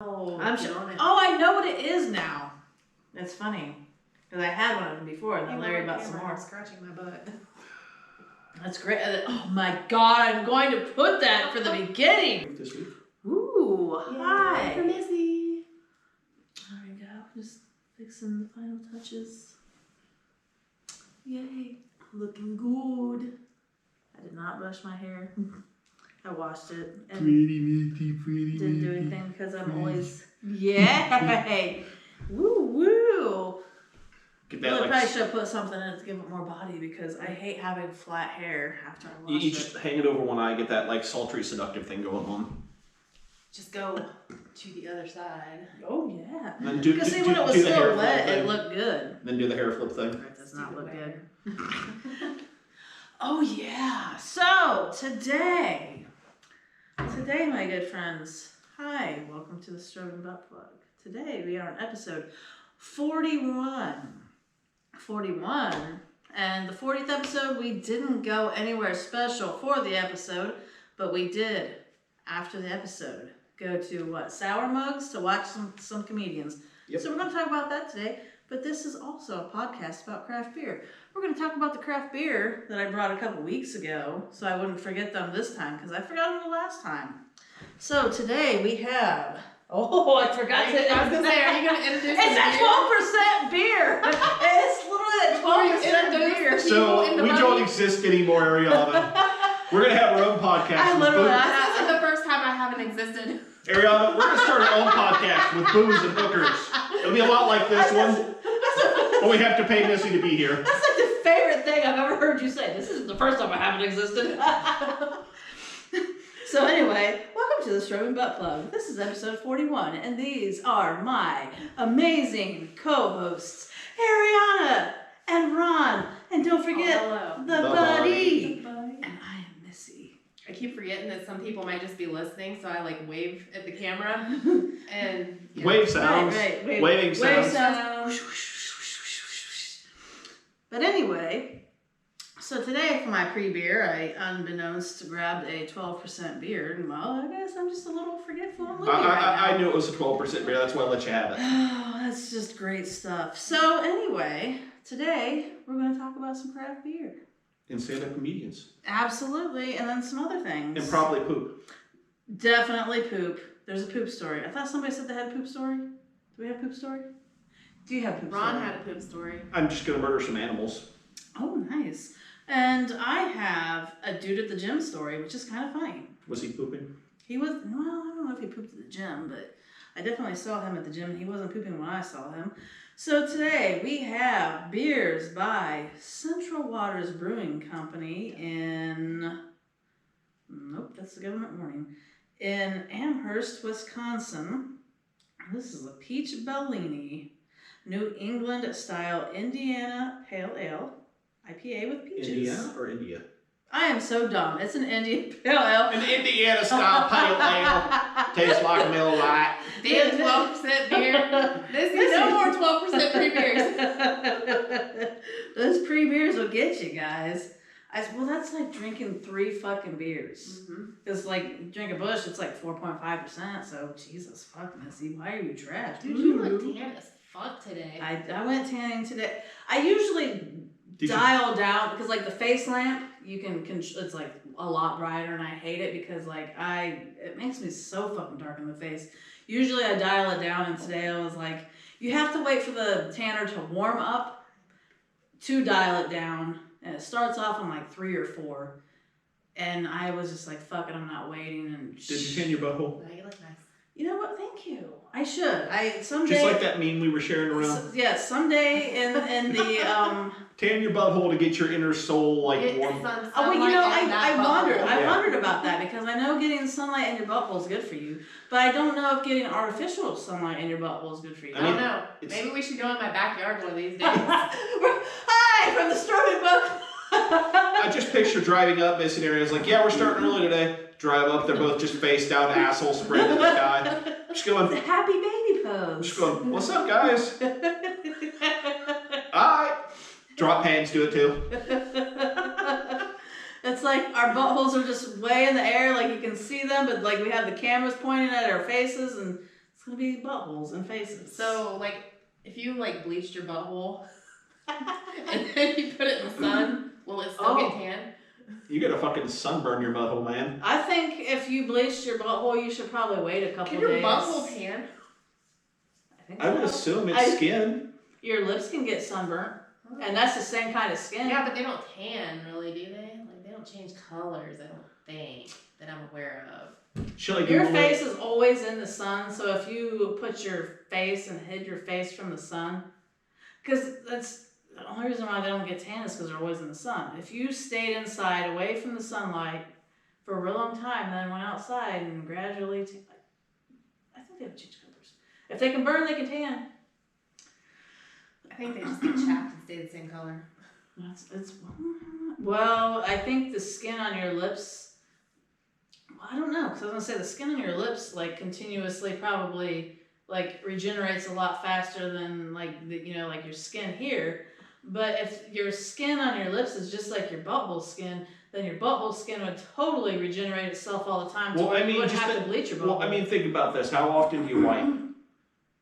Oh, I know what it is now. That's funny. Because I had one of them before, and then Larry bought some more. I'm scratching my butt. That's great. Oh my god, I'm going to put that for the beginning. This week. Ooh, hi. For Missy. There we go. Just fixing the final touches. Yay. Looking good. I did not brush my hair. I washed it. And pretty. didn't do anything because I'm always... Yay! Woo woo! Get Well, that, I probably should have put something in it to give it more body because I hate having flat hair after I wash you just hang it over one eye, get that like sultry, seductive thing going on. Just go to the other side. Oh yeah. Because see, when it was still wet, it looked good. Then do the hair flip thing. That does not look good. Oh yeah. So today, my good friends. Hi, welcome to the Strobing Butt Plug. Today we are on episode 41. 41. And the 40th episode, we didn't go anywhere special for the episode, but we did, after the episode, go to Sour Mugs to watch some comedians. Yep. So we're going to talk about that today, but this is also a podcast about craft beer. We're going to talk about the craft beer that I brought a couple weeks ago, so I wouldn't forget them this time, because I forgot them the last time. So today we have... Oh, I forgot to... I was going to say, are you going to introduce It's a 12% beer! It's literally a 12% beer. So we don't exist anymore, Ariana. We're going to have our own podcast. This is the first time I haven't existed. Ariana, we're going to start our own podcast with booze and hookers. It'll be a lot like this one. But we have to pay Missy to be here. That's like the favorite thing I've ever heard you say. This isn't the first time I haven't existed. So anyway, welcome to the Strobing Butt Plug. This is episode 41, and these are my amazing co-hosts, Ariana and Ron, and don't forget the buddy. And I am Missy. I keep forgetting that some people might just be listening, so I wave at the camera and Wave sounds. Right. Waving sounds. But anyway, so today for my pre-beer, I unbeknownst grabbed a 12% beer, and well, I guess I'm just a little forgetful and loopy right now. I knew it was a 12% beer, that's why I let you have it. Oh, that's just great stuff. So anyway, today we're going to talk about some craft beer. And stand-up comedians. Absolutely, and then some other things. And probably poop. Definitely poop. There's a poop story. I thought somebody said they had a poop story. Do we have a poop story? Do you have a poop story? Ron had a poop story. I'm just going to murder some animals. Oh, nice. And I have a dude at the gym story, which is kind of funny. Was he pooping? He was, well, I don't know if he pooped at the gym, but I definitely saw him at the gym. He wasn't pooping when I saw him. So today we have beers by Central Waters Brewing Company in, nope, that's the government warning, in Amherst, Wisconsin. This is a Peach Bellini, New England style Indiana Pale Ale, IPA with peaches. Indiana or India? I am so dumb. It's an Indian Pale Ale. An Indiana style pale ale. Tastes like a Miller Lite. Damn 12% beer. This is no more 12% pre-beers. Those pre-beers will get you guys. Well, that's like drinking 3 fucking beers. It's like, drink a Busch, it's like 4.5%. So, Jesus, fuck, Missy. Why are you trash? Dude, you look tan as fuck today. I went tanning today. I usually dial down, because like the face lamp, you can it's like a lot brighter, and I hate it because like it makes me so fucking dark in the face. Usually I dial it down, and today I was like, you have to wait for the tanner to warm up to dial it down, and it starts off on like 3 or 4, and I was just like, fuck it, I'm not waiting. And did you tan your butthole? No, you look nice. You know what? Thank you. I should. Someday. Just like that meme we were sharing around. Someday in the tan your butthole to get your inner soul like warm. Oh, well, you know, I wondered about that, because I know getting sunlight in your butthole is good for you, but I don't know if getting artificial sunlight in your butthole is good for you. I don't know. Maybe we should go in my backyard one of these days. Hi, from the Strobing Butt. I just picture driving up Missy and Ariana's like, yeah, we're starting early today. Drive up, they're both just face down, asshole spread in the sky. Just going. It's a happy baby pose. Just going, what's up, guys? Alright. Drop pants, do it too. It's like our buttholes are just way in the air, like you can see them, but like we have the cameras pointing at our faces, and it's gonna be buttholes and faces. So, like, if you, like, bleached your butthole and then you put it in the sun, will it still get tan? You gotta fucking sunburn your butthole, man. I think if you bleached your butthole, you should probably wait a couple Can your days. butthole tan? I would assume it's skin. Your lips can get sunburnt, and that's the same kind of skin. Yeah, but they don't tan, really, do they? Like, they don't change colors, I don't think, that I'm aware of. Your face is always in the sun, so if you put your face and hid your face from the sun, because that's the only reason why they don't get tan is because they're always in the sun. If you stayed inside, away from the sunlight, for a real long time, then went outside and gradually, I think they have changed colors. If they can burn, they can tan. I think they just get chapped and stay the same color. Well, I think the skin on your lips, I don't know, because I was going to say the skin on your lips, like, continuously probably, like, regenerates a lot faster than, like, like your skin here. But if your skin on your lips is just like your butthole skin, then your butthole skin would totally regenerate itself all the time. Well, I mean, you wouldn't have to bleach your butthole. Well, I mean, think about this. How often do you wipe?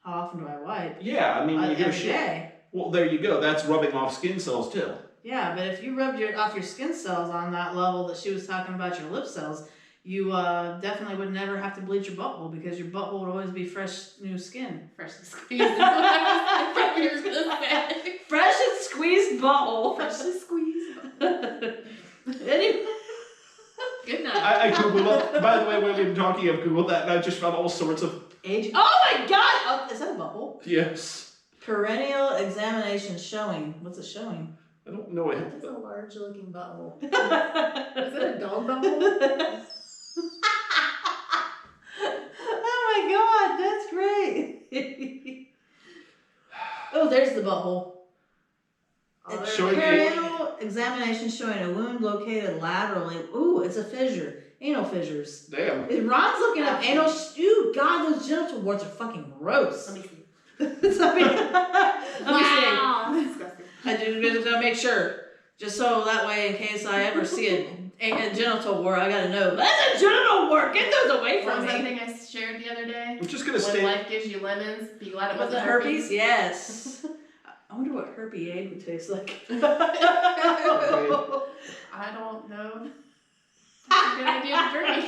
How often do I wipe? Yeah, I mean, you go every shit. day. Well, there you go. That's rubbing off skin cells, too. Yeah, but if you rubbed off your skin cells on that level that she was talking about your lip cells, you definitely would never have to bleach your butthole because your butthole would always be fresh, new skin. Freshly squeezed is what I was gonna say. Fresh and squeezed butthole. Freshly squeezed. Anyway. Good night. I Googled it. By the way, when we've been talking, I've Googled that and I just found all sorts of... Age. Oh my god! Oh, is that a butthole? Yes. Perennial Examination showing. What's a showing? I don't know it. That's a large looking butthole. Is that a dog butthole? Oh my god, that's great. Oh, there's the butthole. Showing Perennial Examination showing a wound located laterally. Ooh, it's a fissure. Anal fissures. Damn. Ron's looking up anal. Ooh, god, those genital warts are fucking gross. Let me see. Let me see. Wow. That's disgusting. I just gotta make sure. Just so that way, in case I ever see a genital wart, I gotta know. That's a genital wart! Get those away What from was that me! thing I shared the other day? I'm just going to When stay... life gives you lemons, be glad it Was wasn't it herpes? Yes. I wonder what herpes aid would taste like. I don't know. It's a good idea to drink.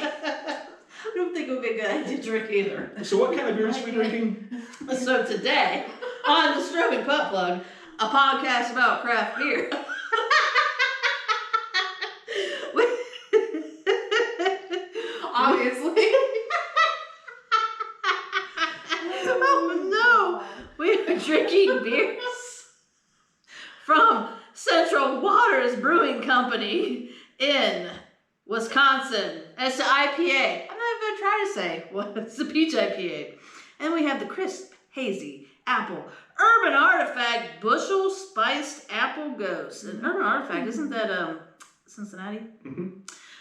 I don't think it would be a good idea to drink either. So what kind of beer is we drinking? So today, on the Strobing Putt Plug, a podcast about craft beer. Obviously. Oh no! We are drinking beers from Central Waters Brewing Company in Wisconsin. It's the IPA. I'm not even going to try to say it's the peach IPA. And we have the crisp, hazy, apple, Urban Artifact Bushel Spiced Apple Ghost. And Urban Artifact, isn't that Cincinnati? Mm-hmm.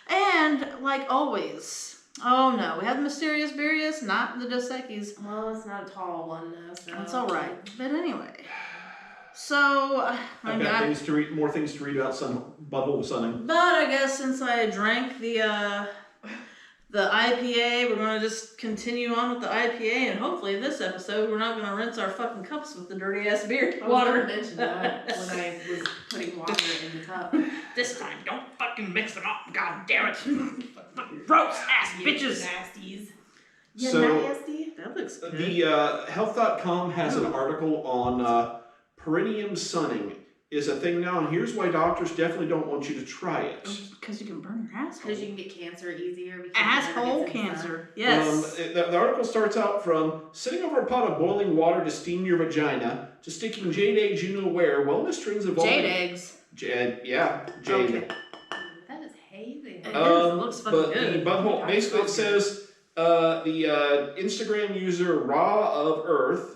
And like always, oh no, we have the Mysterious Beerius, not the Dos Equis. Well, it's not a tall one though, so. That's all right. But anyway, so I've got more things to read about butthole sunning. But I guess since I drank the IPA, we're gonna just continue on with the IPA, and hopefully this episode we're not gonna rinse our fucking cups with the dirty ass beer water. I mentioned that when I was putting water in the cup. This time, don't fucking mix them up. God damn it! Gross ass bitches. Nasties. So, nasty. That looks good. The health.com has an article on perineum sunning is a thing now, and here's why doctors definitely don't want you to try it. Because you can burn your asshole. Because you can get cancer easier. Because Asshole cancer. Yes. The article starts out from sitting over a pot of boiling water to steam your vagina to sticking jade eggs you know where. Wellness trends evolving. Jade eggs. Jade. Okay. That is hazy. It looks fucking but good. the butthole, basically it says the Instagram user Raw of Earth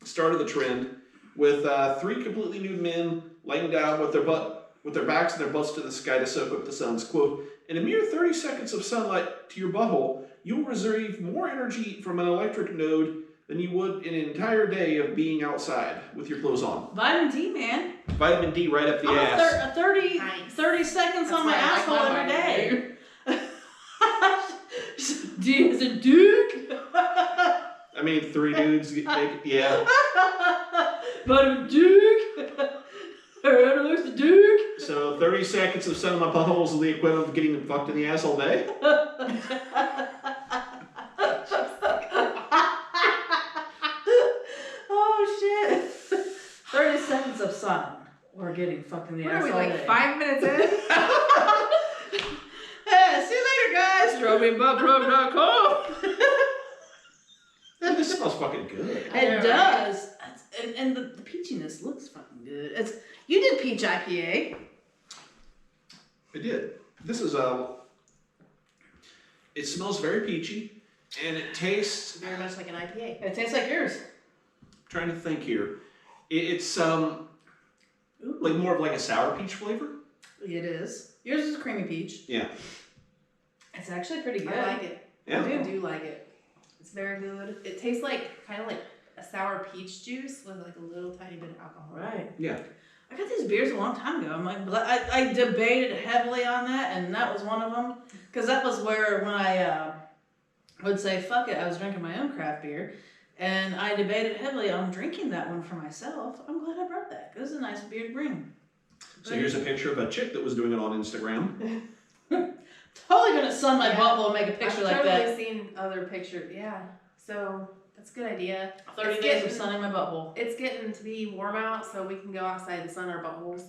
started the trend with 3 completely nude men laying down with their backs and their butts to the sky to soak up the sun's quote. In a mere 30 seconds of sunlight to your butthole, you'll receive more energy from an electric node than you would in an entire day of being outside with your clothes on. Vitamin D, man. Vitamin D right up the ass. 30 seconds That's on my why I like asshole my every day. vitamin D is a duke. I mean, 3 dudes, yeah. But a duke. Ariana likes the duke. So 30 seconds of sun in my butthole is the equivalent of getting fucked in the ass all day? Oh shit. 30 seconds of sun. We're getting fucked in the What ass are we, all like day. 5 minutes in? Hey, see you later, guys. StrobingButtPlug.com. Man, this smells fucking good. It does. And the peachiness looks fucking good. You did peach IPA. I did. This is it smells very peachy, and it tastes. Very much like an IPA. It tastes like yours. Trying to think here. It's like more of like a sour peach flavor. It is. Yours is creamy peach. Yeah. It's actually pretty good. I like it. Yeah. I do like it. It's very good. It tastes like kind of like a sour peach juice with like a little tiny bit of alcohol. Right. Yeah. I got these beers a long time ago. I'm like, I debated heavily on that, and that was one of them. Because that was where when I would say, fuck it, I was drinking my own craft beer. And I debated heavily on drinking that one for myself. I'm glad I brought that. It was a nice beer to bring. So here's a picture of a chick that was doing it on Instagram. Totally gonna sun my butthole and make a picture like that. I've totally seen other pictures. Yeah. So that's a good idea. 30 days of sunning my butthole. It's getting to be warm out, so we can go outside and sun our buttholes.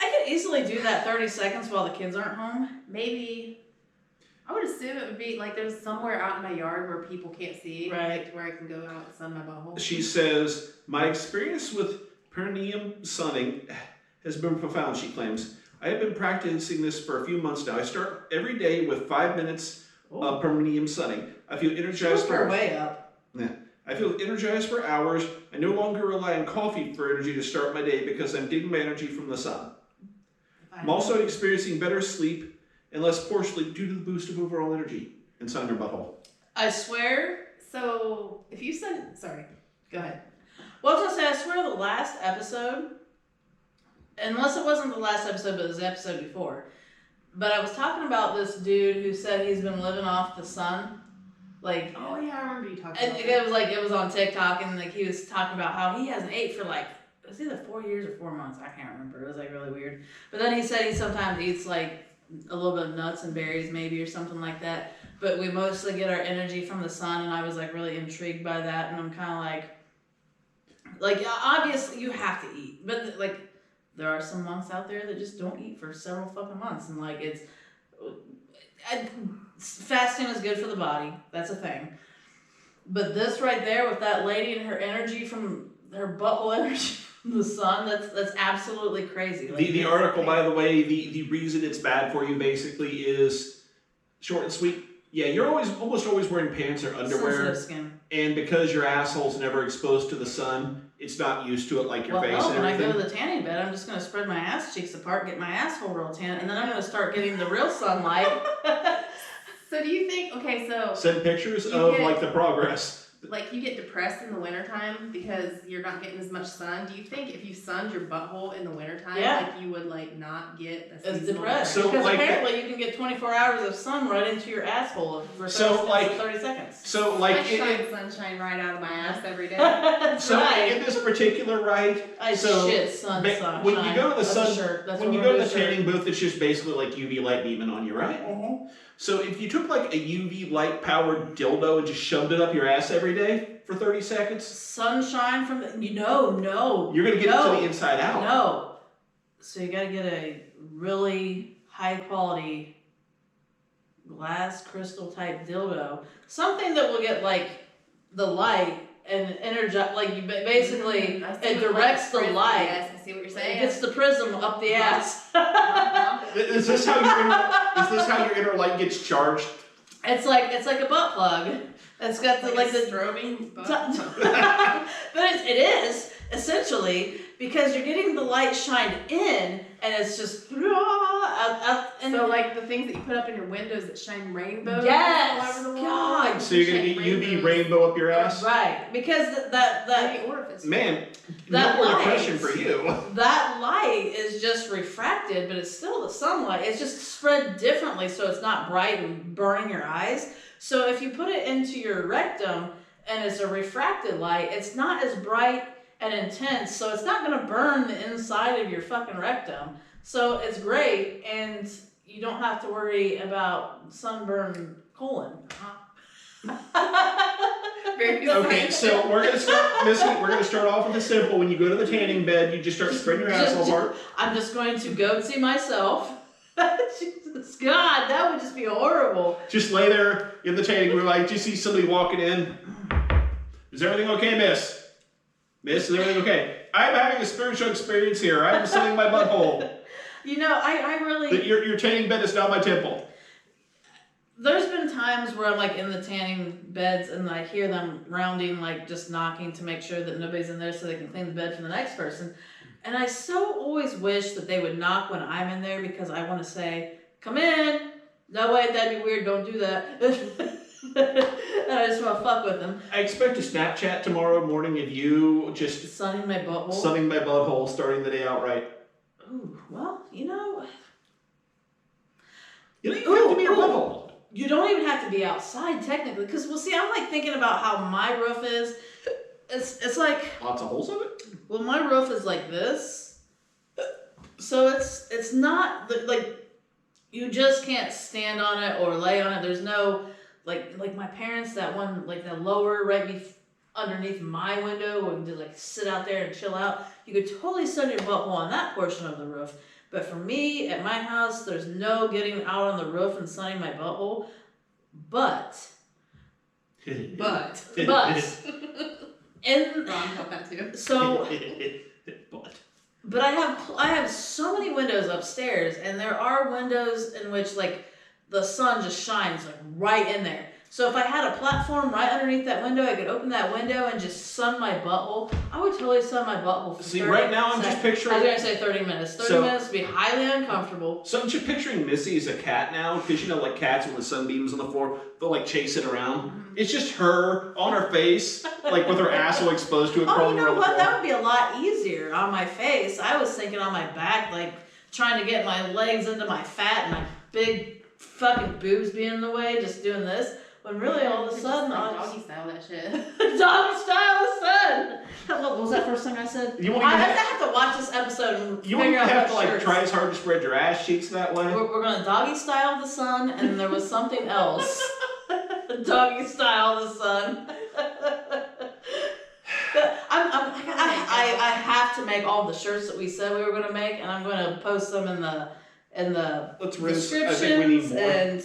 I could easily do that 30 seconds while the kids aren't home. Maybe. I would assume it would be like there's somewhere out in my yard where people can't see, Right. like where I can go out and sun my butthole. She says, my experience with perineum sunning has been profound, she claims. I have been practicing this for a few months now. I start every day with 5 minutes of perineum sunning. I feel energized her way up. Yeah. I feel energized for hours. I no longer rely on coffee for energy to start my day because I'm getting my energy from the sun. I'm also experiencing better sleep and less poor sleep due to the boost of overall energy and sun in your butthole. I swear. So if you said, sorry, go ahead. Well, I was gonna say, I swear the last episode, unless it wasn't the last episode, but it was the episode before. But I was talking about this dude who said he's been living off the sun. Like, Oh yeah, I remember you talking and about it was on TikTok, and like he was talking about how he hasn't ate for like, it was either 4 years or 4 months. I can't remember. It was like really weird. But then he said he sometimes eats like a little bit of nuts and berries maybe or something like that. But we mostly get our energy from the sun, and I was like really intrigued by that. And I'm kind of like obviously you have to eat, but like there are some monks out there that just don't eat for several fucking months, and like fasting is good for the body. That's a thing. But this right there with that lady and her energy from her butthole energy from the sun, that's absolutely crazy. Like, The article, by the way, the reason it's bad for you basically is short and sweet. Yeah, you're almost always wearing pants or underwear. sensitive skin. And because your asshole's never exposed to the sun, it's not used to it like your face and when I everything. go to the tanning bed, I'm just going to spread my ass cheeks apart, get my asshole real tan, and then I'm going to start getting the real sunlight. So do you think, okay, so Send pictures You of get- like the progress. like you get depressed in the wintertime because you're not getting as much sun. Do you think if you sunned your butthole in the wintertime, Yeah. like you would like not get a As seasonal depressed. So, because like- apparently you can get 24 hours of sun right into your asshole for 30, So, like- 30 seconds. So I like shine sunshine right out of my ass every day. That's so right. in this particular right, I so shit sun ba- sunshine. when you go to the That's sun- a shirt. That's when what you we're go to the doing, shirt. tanning booth, it's just basically like UV light beaming on you, right? So if you took like a UV light powered dildo and just shoved it up your ass every day for 30 seconds, Sunshine from the no. you're gonna get it No. to the inside out. No. So you gotta get a really high quality glass crystal type dildo. Something that will get like the light and energize, like you basically, I see it what, directs the prism- light. Yes, I see what you're It saying. gets the prism up the ass. Is this how your inner light gets charged? It's like a butt plug. It's got the like the strobing butt. but it is essentially because you're getting the light shined in, and it's just out, and So like the things that you put up in your windows that shine rainbows Yes! all over the wall. God. So you're gonna get UV rainbow up your ass? right, because that Any orifice. Man, That no more light. depression for you. that light is just refracted, but it's still the sunlight. It's just spread differently, so it's not bright and burning your eyes. So if you put it into your rectum, and it's a refracted light. It's not as bright and intense, so it's not gonna burn the inside of your fucking rectum. So it's great, and you don't have to worry about sunburn colon. Very Okay, so we're gonna start, Missy. We're gonna start off with a simple. When you go to the tanning bed, you just start spreading your asshole apart. I'm just going to go see myself. Jesus God, that would just be horrible. Just lay there in the tanning room, like, just see somebody walking in. Is everything okay, Miss? Miss, is everything okay? I'm having a spiritual experience here. I'm sunning my butthole. You know, I really... Your tanning bed is now my temple. There's been times where I'm like in the tanning beds and I hear them rounding, like just knocking to make sure that nobody's in there so they can clean the bed for the next person. And I so always wish that they would knock when I'm in there because I want to say, come in. No way, that'd be weird. Don't do that. And I just want to fuck with them. I expect a Snapchat tomorrow morning of you just Sunning my butthole. sunning my butthole, starting the day out right. Ooh, well, you know. You don't even have to be your butthole. You don't even have to be outside technically, because well, see, I'm like thinking about how my roof is. It's like Lots of holes in it. well, my roof is like this, so it's not like you just can't stand on it or lay on it. There's no like my parents, that one like the lower right underneath my window where you can just like sit out there and chill out. You could totally sun your butthole on that portion of the roof. But for me, at my house, there's no getting out on the roof and sunning my butthole. But, and Ron felt that too. so, But. but I have so many windows upstairs, and there are windows in which like the sun just shines like right in there. So if I had a platform right underneath that window, I could open that window and just sun my butthole. I would totally sun my butthole for See, 30 right now I'm just picturing. I was going to say 30 minutes. 30 minutes would be highly uncomfortable. So I'm just picturing Missy as a cat now, because you know, like cats when the sun beams on the floor, they'll like chase it around. Mm-hmm. It's just her on her face, like with her asshole exposed to it, Oh, crawling you know around the what? floor. That would be a lot easier on my face. I was thinking on my back, like trying to get my legs into my fat and my big fucking boobs being in the way, just doing this. When really all of a sudden, like I'll doggy style that shit. doggy style the sun. What was that first thing I said? You won't I even have to watch this episode and You won't figure even out have to what like shirts. try as hard to spread your ass cheeks that way. We're gonna doggy style the sun, and there was something else. Doggy style the sun. I have to make all the shirts that we said we were gonna make, and I'm gonna post them in the Let's rinse. I descriptions think we need more. and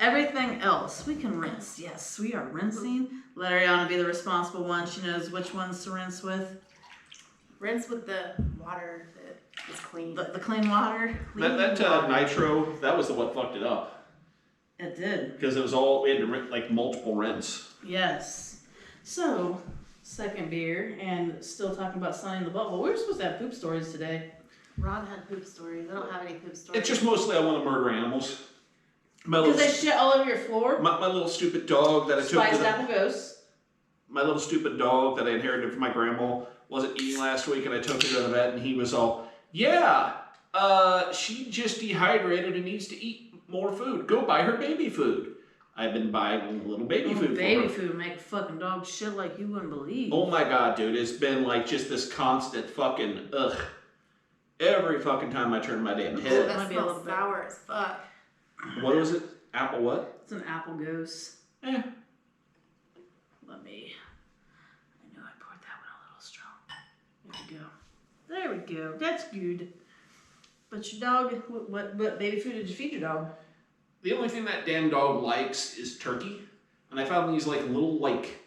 everything else. We can rinse. Yes, we are rinsing. Let Ariana be the responsible one. She knows which ones to rinse with. Rinse with the water that is clean. The clean water. That nitro, that was the what fucked it up. It did. Because it was all, we had to like multiple rinse. Yes. So, second beer, and still talking about sunning the butthole. We were supposed to have poop stories today. Ron had poop stories. I don't have any poop stories. It's just mostly I want to murder animals. My Because little, they shit all over your floor. my little stupid dog that I took to Spiced the, apple ghosts. my little stupid dog that I inherited from my grandma wasn't eating last week, and I took her to the vet, and he was all, yeah, she just dehydrated and needs to eat more food. Go buy her baby food. I've been buying little baby food for Baby her. food would make a fucking dog shit like you wouldn't believe. Oh my god, dude, it's been like just this constant fucking ugh. Every fucking time I turn my damn Oh, head. that Might be a little smells bit. sour as fuck. What was it? Apple what? It's an apple ghost. Eh. Let me. I know I poured that one a little strong. There we go. There we go. That's good. But your dog, what baby food did you feed your dog? The only thing that damn dog likes is turkey. And I found these like little like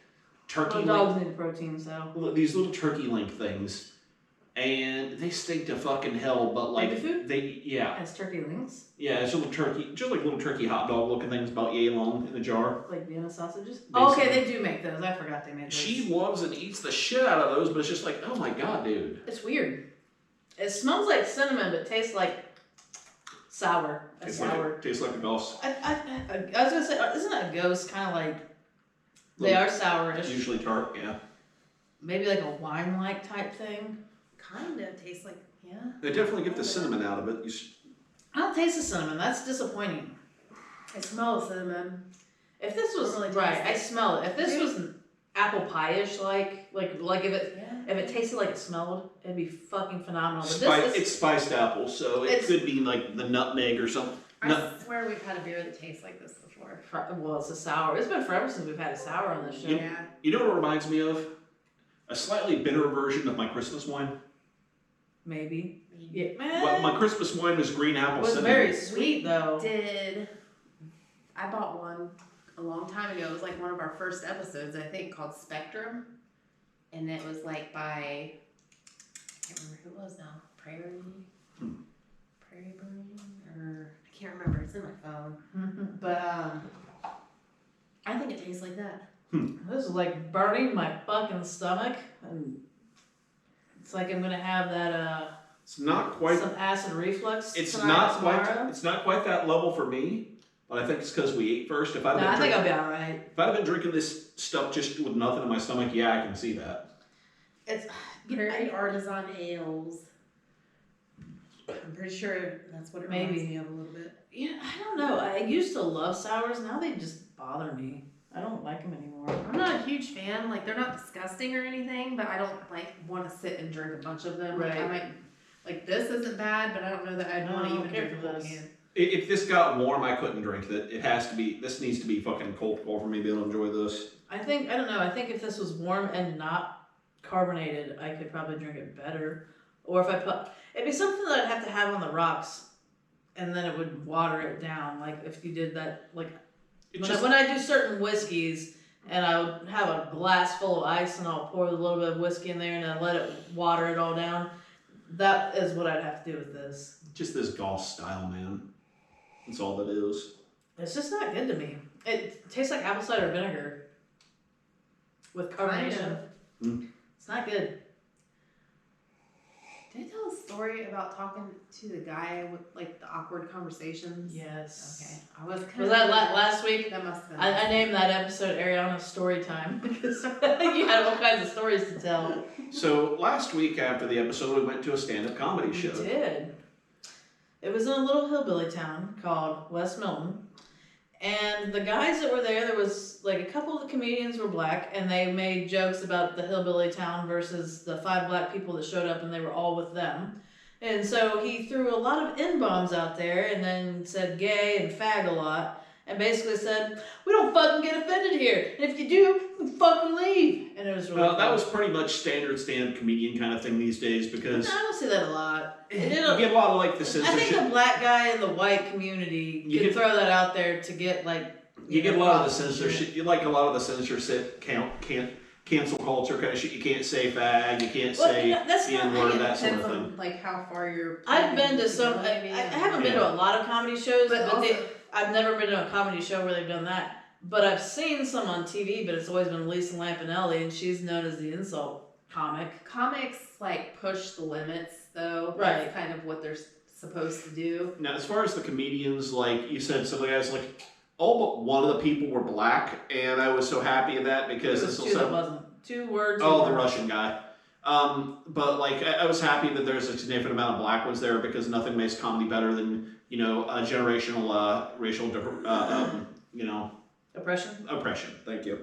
turkey Well, link, dogs need protein, so. these little turkey link things. And they stink to fucking hell, but like Baby food? yeah. As turkey links? Yeah, it's little turkey, just like little turkey hot dog looking things about yay long in the jar. Like Vienna sausages? Basically. Oh, okay, they do make those. I forgot they made those. She loves and eats the shit out of those, but it's just like, oh my god, dude. It's weird. It smells like cinnamon, but tastes like sour. Tastes Sour. like a ghost. I was gonna say, isn't a ghost kind of like they are sourish? Usually tart, yeah. Maybe like a wine-like type thing. Kind of tastes like, Yeah. They definitely get the cinnamon out of it. I don't taste the cinnamon. That's disappointing. I smell the cinnamon. If this was I don't really right, taste I it. smell it. If this Maybe- was apple pie-ish like if it tasted like it smelled, it'd be fucking phenomenal. But It's spiced apple, so it could be like the nutmeg or something. I swear we've had a beer that tastes like this before. Well, it's a sour. It's been forever since we've had a sour on this show. Yeah. You know what it reminds me of? A slightly bitter version of my Christmas wine. Maybe. Yeah. Well, my Christmas wine was green apple It was cinnamon. very sweet though. I bought one a long time ago. It was like one of our first episodes, I think, called Spectrum. And it was like by, I can't remember who it was now. Prairie Brewing? Or, I can't remember. It's in my phone. But, I think it tastes like that. This is like burning my fucking stomach, and it's like I'm gonna have that It's not quite. some acid reflux. It's tonight not or tomorrow. quite. It's not quite that level for me. But I think it's because we ate first. If I'd No, been I think drinking, I'll be all right. if I'd have been drinking this stuff just with nothing in my stomach, yeah, I can see that. It's Prairie Artisan Ales. I'm pretty sure that's what it reminds me of a little bit. yeah, I don't know. I used to love sours. Now they just bother me. I don't like them anymore. I'm not a huge fan. Like, they're not disgusting or anything, but I don't like want to sit and drink a bunch of them. Like, I Right. might like this isn't bad, but I don't know that I'd No, want I to don't even care drink for a whole this. can. If this got warm, I couldn't drink it. It has to be. This needs to be fucking cold for me to be able to enjoy this. I don't know. I think if this was warm and not carbonated, I could probably drink it better. Or if I it'd be something that I'd have to have on the rocks, and then it would water it down. Like if you did that, like when I do certain whiskeys, and I would have a glass full of ice, and I'll pour a little bit of whiskey in there, and then let it water it all down. That is what I'd have to do with this. Just this golf style, man. That's all that is. It's just not good to me. It tastes like apple cider vinegar with carbonation. It's not good. Did I tell a story about talking to the guy with like the awkward conversations? Yes. Okay. I was kind Was that last week? That must have been. I named that episode Ariana Story Time because you had all kinds of stories to tell. So last week after the episode, we went to a stand-up comedy show. We did. It was in a little hillbilly town called West Milton. And the guys that were there was like a couple of the comedians were black, and they made jokes about the hillbilly town versus the 5 black people that showed up, and they were all with them. And so he threw a lot of N-bombs out there, and then said gay and fag a lot, and basically said, we don't fucking get offended here, and if you do, you fucking leave. And it was really That was pretty much standard stand-up comedian kind of thing these days because I don't see that a lot. you get a lot of like the I think censorship. the black guy in the white community can throw that out there to get like. You get a lot of the censorship. You like a lot of the censorship cancel culture kind of shit. You can't say fag. You can't say that's the not. N-word, that sort Depends of on thing. like how far you're. I've been to some. I haven't been to a lot of comedy shows, But also, I've never been to a comedy show where they've done that. But I've seen some on TV. But it's always been Lisa Lampanelli, and she's known as the insult comic. comics like push the limits, though. Right. That's kind of what they're supposed to do. Now, as far as the comedians, like you said, some of the guys, like all but one of the people were black, and I was so happy of that because It this was will 2 that sound. wasn't. 2 words. Oh, the Russian guy. But like I was happy that there's a significant amount of black ones there because nothing makes comedy better than a generational racial Oppression. oppression. Thank you.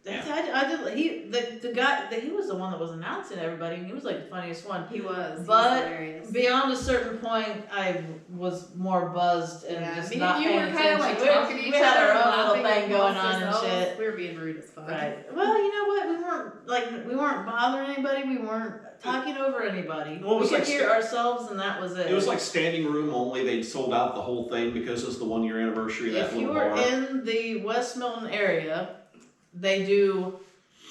The guy he was the one that was announcing everybody, and he was like the funniest one. He was. But hilarious. beyond a certain point, I was more buzzed and just me not and you paying were attention. kind of like We talking to each we had other, our own little laughing thing going amongst on and ourselves. shit. We were being rude as fuck. Right. Well, you know what? We weren't bothering anybody. We weren't talking over anybody. Well, it was we could like hear ourselves, and that was it. It was like standing room only. They sold out the whole thing because it was the 1-year anniversary of that if you little were bar. in the West Milton area, they do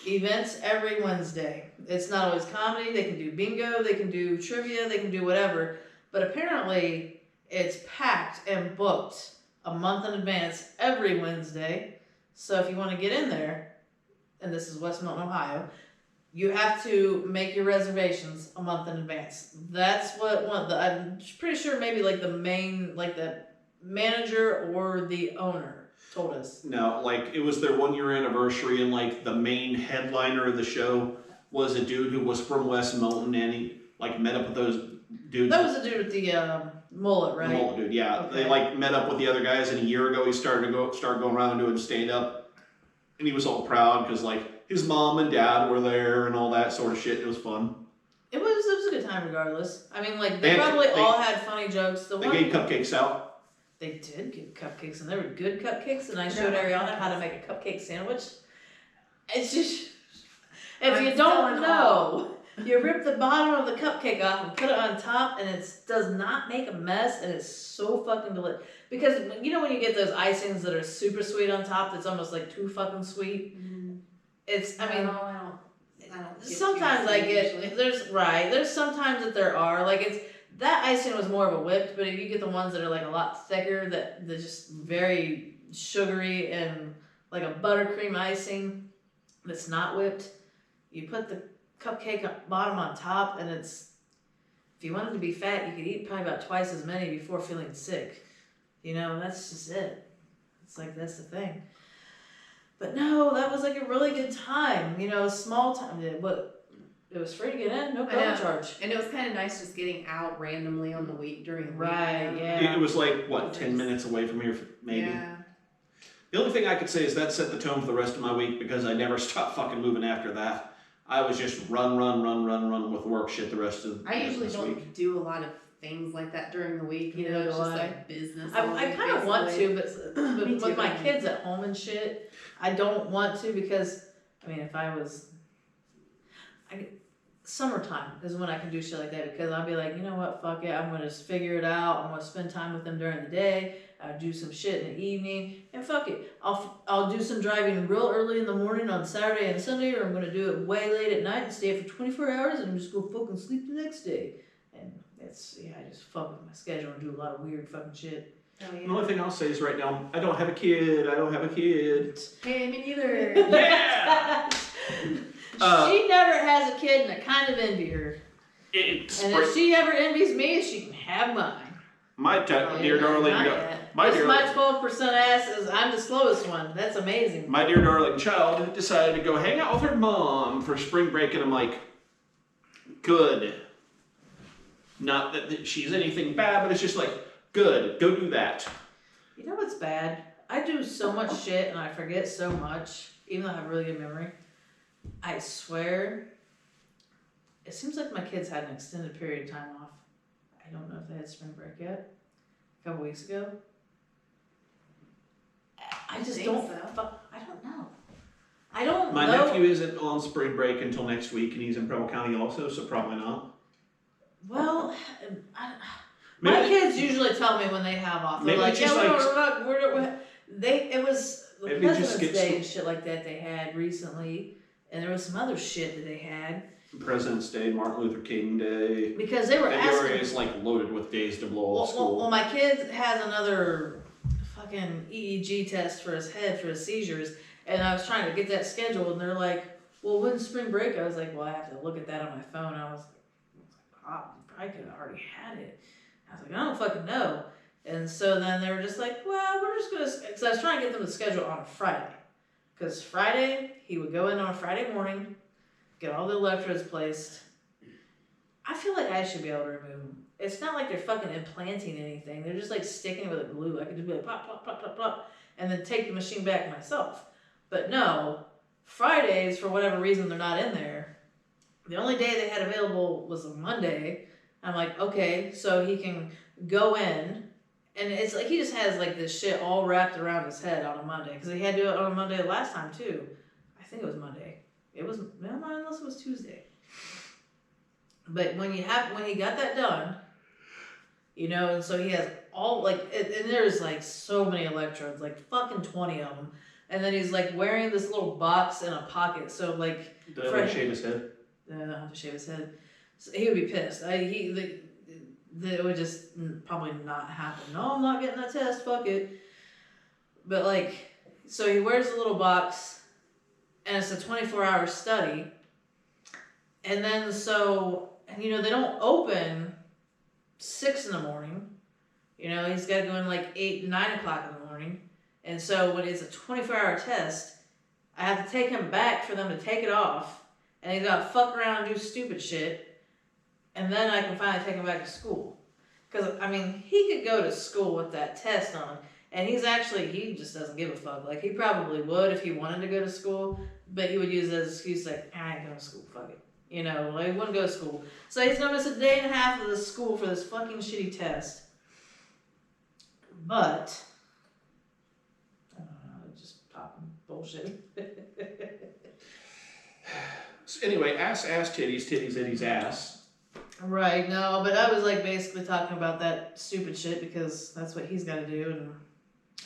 events every Wednesday. It's not always comedy. They can do bingo. They can do trivia. They can do whatever. But apparently, it's packed and booked a month in advance every Wednesday. So if you want to get in there, and this is West Milton, Ohio, you have to make your reservations a month in advance. That's what I'm pretty sure maybe like the main, like the manager or the owner told us. No, like it was their 1-year anniversary, and like the main headliner of the show was a dude who was from West Milton, and he like met up with those dudes. That was the dude with the mullet, right? The mullet dude, yeah. Okay. They like met up with the other guys, and a year ago he started going around and doing stand up. And he was all proud because, like, his mom and dad were there and all that sort of shit. It was fun. It was a good time regardless. I mean, like, they all had funny jokes. They gave cupcakes out. They did give cupcakes, and they were good cupcakes, and I showed Ariana how to make a cupcake sandwich. It's just, if you don't know, you rip the bottom of the cupcake off and put it on top, and it does not make a mess, and it's so fucking delicious. Because, you know when you get those icings that are super sweet on top, that's almost like too fucking sweet? It's, I mean... I don't sometimes I get there's sometimes that there are like it's that icing was more of a whipped, but if you get the ones that are like a lot thicker that they're just very sugary and like a buttercream icing that's not whipped, you put the cupcake bottom on top, and it's, if you wanted to be fat, you could eat probably about twice as many before feeling sick. You know, that's just it. It's like that's the thing. But no, that was like a really good time. You know, small time. It was free to get in, no cover charge. And it was kind of nice just getting out randomly on the week during the week. Right, yeah. It was like, what, 10 minutes away from here, maybe? Yeah. The only thing I could say is that set the tone for the rest of my week because I never stopped fucking moving after that. I was just run with work shit the rest of I usually this don't week. do a lot of things like that during the week. You know, it's just like business. I kind of want to, but with my kids at home and shit, I don't want to because, I mean, if I was, summertime is when I can do shit like that because I'll be like, you know what, fuck it, I'm gonna just figure it out. I'm gonna spend time with them during the day. I'll do some shit in the evening, and fuck it, I'll do some driving real early in the morning on Saturday and Sunday, or I'm gonna do it way late at night and stay for 24 hours and just go fucking sleep the next day. And it's, yeah, I just fuck with my schedule and do a lot of weird fucking shit. Oh, yeah. The only thing I'll say is right now, I don't have a kid. Hey, me neither. Yeah! She never has a kid, and I kind of envy her. And if she ever envies me, she can have mine. My dear darling, my 12% ass is I'm the slowest one. That's amazing. My dear darling child decided to go hang out with her mom for spring break, and I'm like, good. Not that she's anything bad, but it's just like, good, go do that. You know what's bad? I do so much shit and I forget so much, even though I have really good memory. I swear, it seems like my kids had an extended period of time off. I don't know if they had spring break yet. A couple weeks ago. I just don't. I don't know. I don't know. My nephew isn't on spring break until next week, and he's in Preble County also, so probably not. Well, my kids usually tell me when they have off. They're like, yeah, it was the President's Day and shit like that they had recently, and there was some other shit that they had. President's Day, Martin Luther King Day. Because they were February is like loaded with days to blow off school. Well, my kid has another fucking EEG test for his head for his seizures, and I was trying to get that scheduled, and they're like, well, when's spring break? I was like, well, I have to look at that on my phone. I was like, oh, I could have already had it. I was like, I don't fucking know. And so then they were just like, well, we're just going to, because I was trying to get them to schedule on a Friday. Because Friday, he would go in on a Friday morning, get all the electrodes placed. I feel like I should be able to remove them. It's not like they're fucking implanting anything. They're just like sticking it with a glue. I could just be like, pop, pop, pop, pop, pop, and then take the machine back myself. But no, Fridays, for whatever reason, they're not in there. The only day they had available was a Monday. I'm like, okay, so he can go in, and it's like he just has like this shit all wrapped around his head on a Monday, because he had to do it on a Monday last time too. I think it was Monday. It was, no, unless it was Tuesday. But when he got that done, you know, and so he has all like, and there's like so many electrodes, like fucking 20 of them, and then he's like wearing this little box in a pocket. So like, did I shave his head? I don't have to shave his head. So he would be pissed. It would just probably not happen. No, I'm not getting that test. Fuck it. But like, so he wears a little box, and it's a 24-hour study. And then so, and you know, they don't open 6 in the morning. You know, he's got to go in like 8, 9 o'clock in the morning. And so when it's a 24-hour test, I have to take him back for them to take it off. And he's got to fuck around and do stupid shit. And then I can finally take him back to school. Because, I mean, he could go to school with that test on, And he just doesn't give a fuck. Like, he probably would if he wanted to go to school, but he would use it as an excuse, like, I ain't going to school, fuck it. You know, like, he wouldn't go to school. So he's going to miss a day and a half of the school for this fucking shitty test. But, I don't know, just popping bullshit. So anyway, ass, titties, titties, ass. Right, no, but I was like basically talking about that stupid shit because that's what he's got to do, and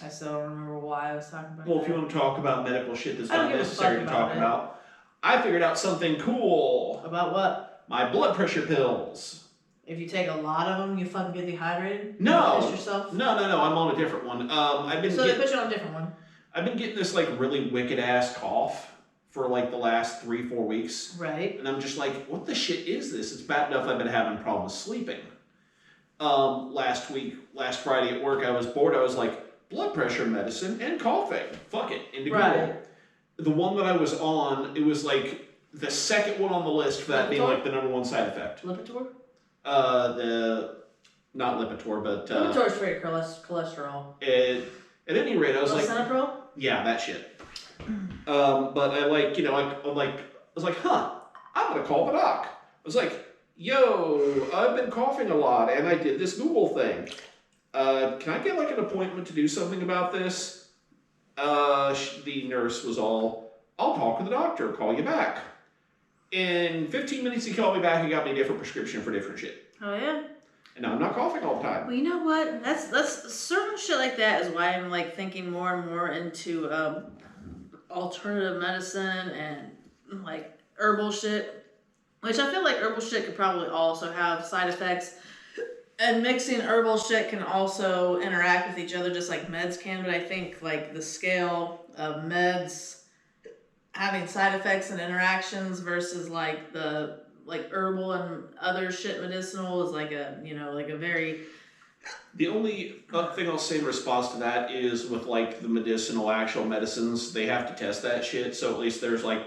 I still don't remember why I was talking about Well, that. if you want to talk about medical shit that's I don't not give a necessary fuck to talk about, I figured out something cool. About what? My blood pressure pills. If you take a lot of them, you fucking get dehydrated? No. You piss yourself? No, I'm on a different one. They put you on a different one. I've been getting this like really wicked ass cough for like the last 3-4 weeks. Right. And I'm just like, what the shit is this? It's bad enough I've been having problems sleeping. Last Friday at work, I was bored. I was like, blood pressure medicine and coughing. Fuck it. Into Google. Right. The one that I was on, it was like the second one on the list for that being like the number one side effect. Lipitor? Not Lipitor, but Lipitor's for your cholesterol. At any rate, I was like, Lisinopril? yeah, that shit. But I like, you know, I was like, huh, I'm gonna call the doc. I was like, yo, I've been coughing a lot, and I did this Google thing. Can I get like an appointment to do something about this? The nurse was all, I'll talk to the doctor, call you back. In 15 minutes, he called me back and got me a different prescription for different shit. Oh, yeah? And now I'm not coughing all the time. Well, you know what? That's certain shit like that is why I'm like thinking more and more into alternative medicine and like herbal shit, which I feel like herbal shit could probably also have side effects, and mixing herbal shit can also interact with each other just like meds can. But I think like the scale of meds having side effects and interactions versus like the herbal and other shit medicinal is like a, you know, like a very... The only thing I'll say in response to that is with like the medicinal actual medicines, they have to test that shit. So at least there's like